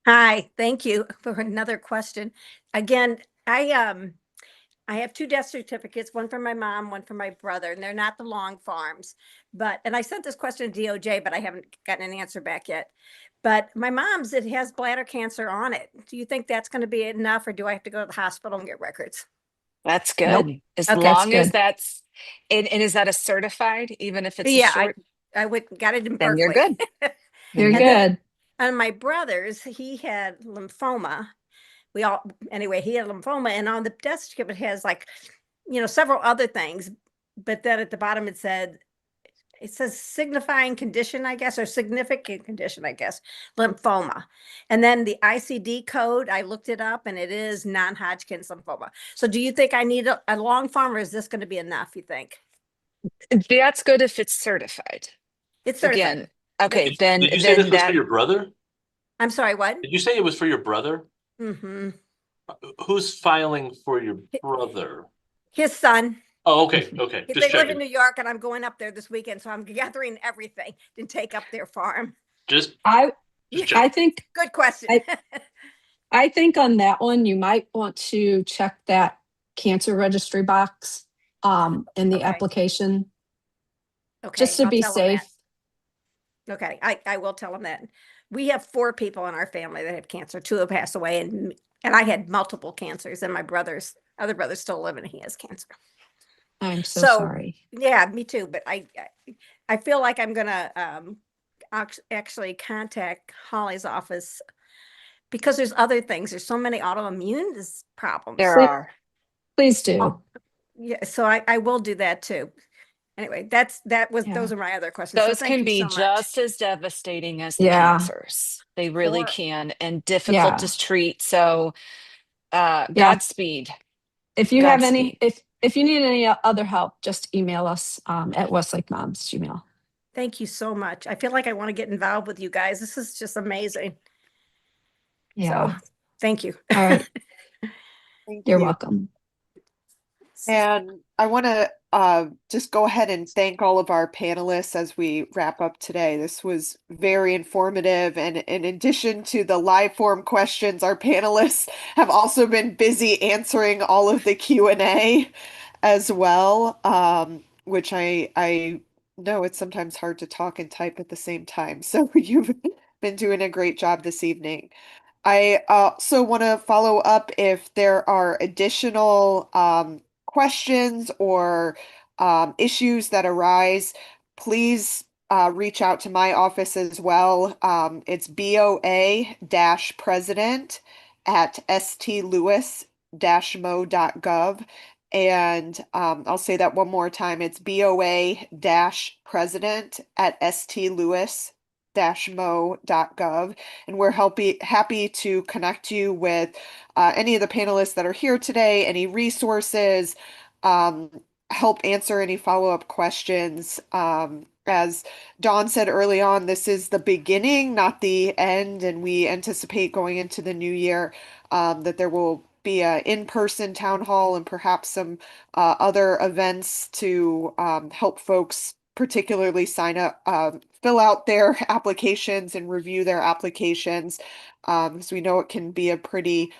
L: Hi, thank you for another question. Again, I have 2 death certificates, one for my mom, one for my brother, and they're not the long farms. And I sent this question to DOJ, but I haven't gotten an answer back yet. But my mom's, it has bladder cancer on it. Do you think that's going to be enough, or do I have to go to the hospital and get records?
B: That's good.
G: Nope.
B: As
L: Okay.
G: That's
B: long as
G: good.
B: that's, and is that a certified, even if it's a
L: Yeah,
B: short,
L: I got it in
B: then you're
L: Berkeley.
B: good.
G: You're
L: And then,
G: good.
L: and my brother's, he had lymphoma. Anyway, he had lymphoma, and on the death certificate it has like, several other things. But then at the bottom it says signifying condition, I guess, or significant condition, I guess, lymphoma. And then the ICD code, I looked it up and it is non-Hodgkin's lymphoma. So do you think I need a long form, or is this going to be enough, you think?
B: That's good if it's certified.
L: It's certified.
B: Again, okay,
D: Did you say this was for your brother?
L: I'm sorry, what?
D: Did you say it was for your brother?
L: Mm-hmm.
D: Who's filing for your brother?
L: His son.
D: Oh, okay, okay.
L: They
D: Just
L: live in
D: checking.
L: New York, and I'm going up there this weekend, so I'm gathering everything to take up their farm.
D: Just
G: I
D: checking.
G: think
L: Good question.
G: I think on that one you might want to check that cancer registry box in the
L: Okay.
G: application
L: Okay,
G: just to
L: I'll
G: be
L: tell him that.
G: safe.
L: Okay, I will tell him that. We have 4 people in our family that have cancer. 2 have passed away, and I had multiple cancers, and my other brother's still living, and he has cancer.
G: I'm so
L: So
G: sorry.
L: yeah, me too. But I feel like I'm gonna actually contact Holly's office because there's other things. There's so many autoimmune problems.
B: there are.
G: Please do.
L: Yeah, so I will do that too. Anyway, those are my other questions. So
B: Those
L: thank
B: can
L: you
B: be
L: so much.
B: just as devastating as the
G: Yeah.
B: cancers. They really
L: Or-
B: can, and difficult
G: Yeah.
B: to treat. So,
G: Yeah.
B: Godspeed.
G: If you have
B: Godspeed.
G: if you need any other help, just email us at Westlake Moms Gmail.
L: Thank you so much. I feel like I want to get involved with you guys. This is just amazing.
G: Yeah.
L: So thank you.
G: All right.
A: Thank
G: You're
A: you.
G: welcome.
A: And I want to just go ahead and thank all of our panelists as we wrap up today. This was very informative. And in addition to the live form questions, our panelists have also been busy answering all of the Q&A as well, which I know it's sometimes hard to talk and type at the same time. So you've been doing a great job this evening. I also want to follow up if there are additional questions or issues that arise, please reach out to my office as well. It's BOA-president at stlewis-mo.gov. And I'll say that one more time. It's BOA-president at stlewis-mo.gov. And we're happy to connect you with any of the panelists that are here today, any resources, help answer any follow-up questions. As Dawn said early on, this is the beginning, not the end, and we anticipate going into the new year that there will be a in-person town hall and perhaps some other events to help folks particularly sign up, fill out their applications and review their applications. Because we know it can be a pretty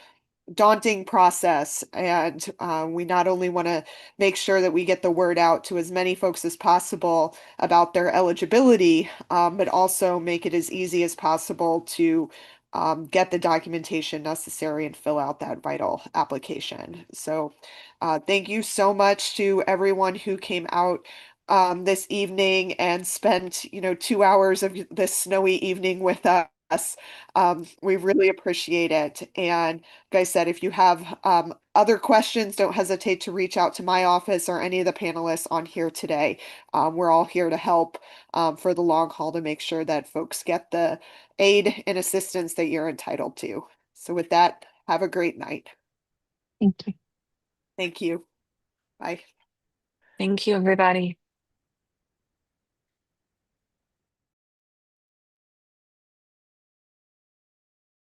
A: daunting process. And we not only want to make sure that we get the word out to as many folks as possible about their eligibility, but also make it as easy as possible to get the documentation necessary and fill out that vital application. So thank you so much to everyone who came out this evening and spent, 2 hours of this snowy evening with us. We really appreciate it. And like I said, if you have other questions, don't hesitate to reach out to my office or any of the panelists on here today. We're all here to help for the long haul to make sure that folks get the aid and assistance that you're entitled to. So with that, have a great night.
B: Thank you.
A: Thank you. Bye.
B: Thank you, everybody.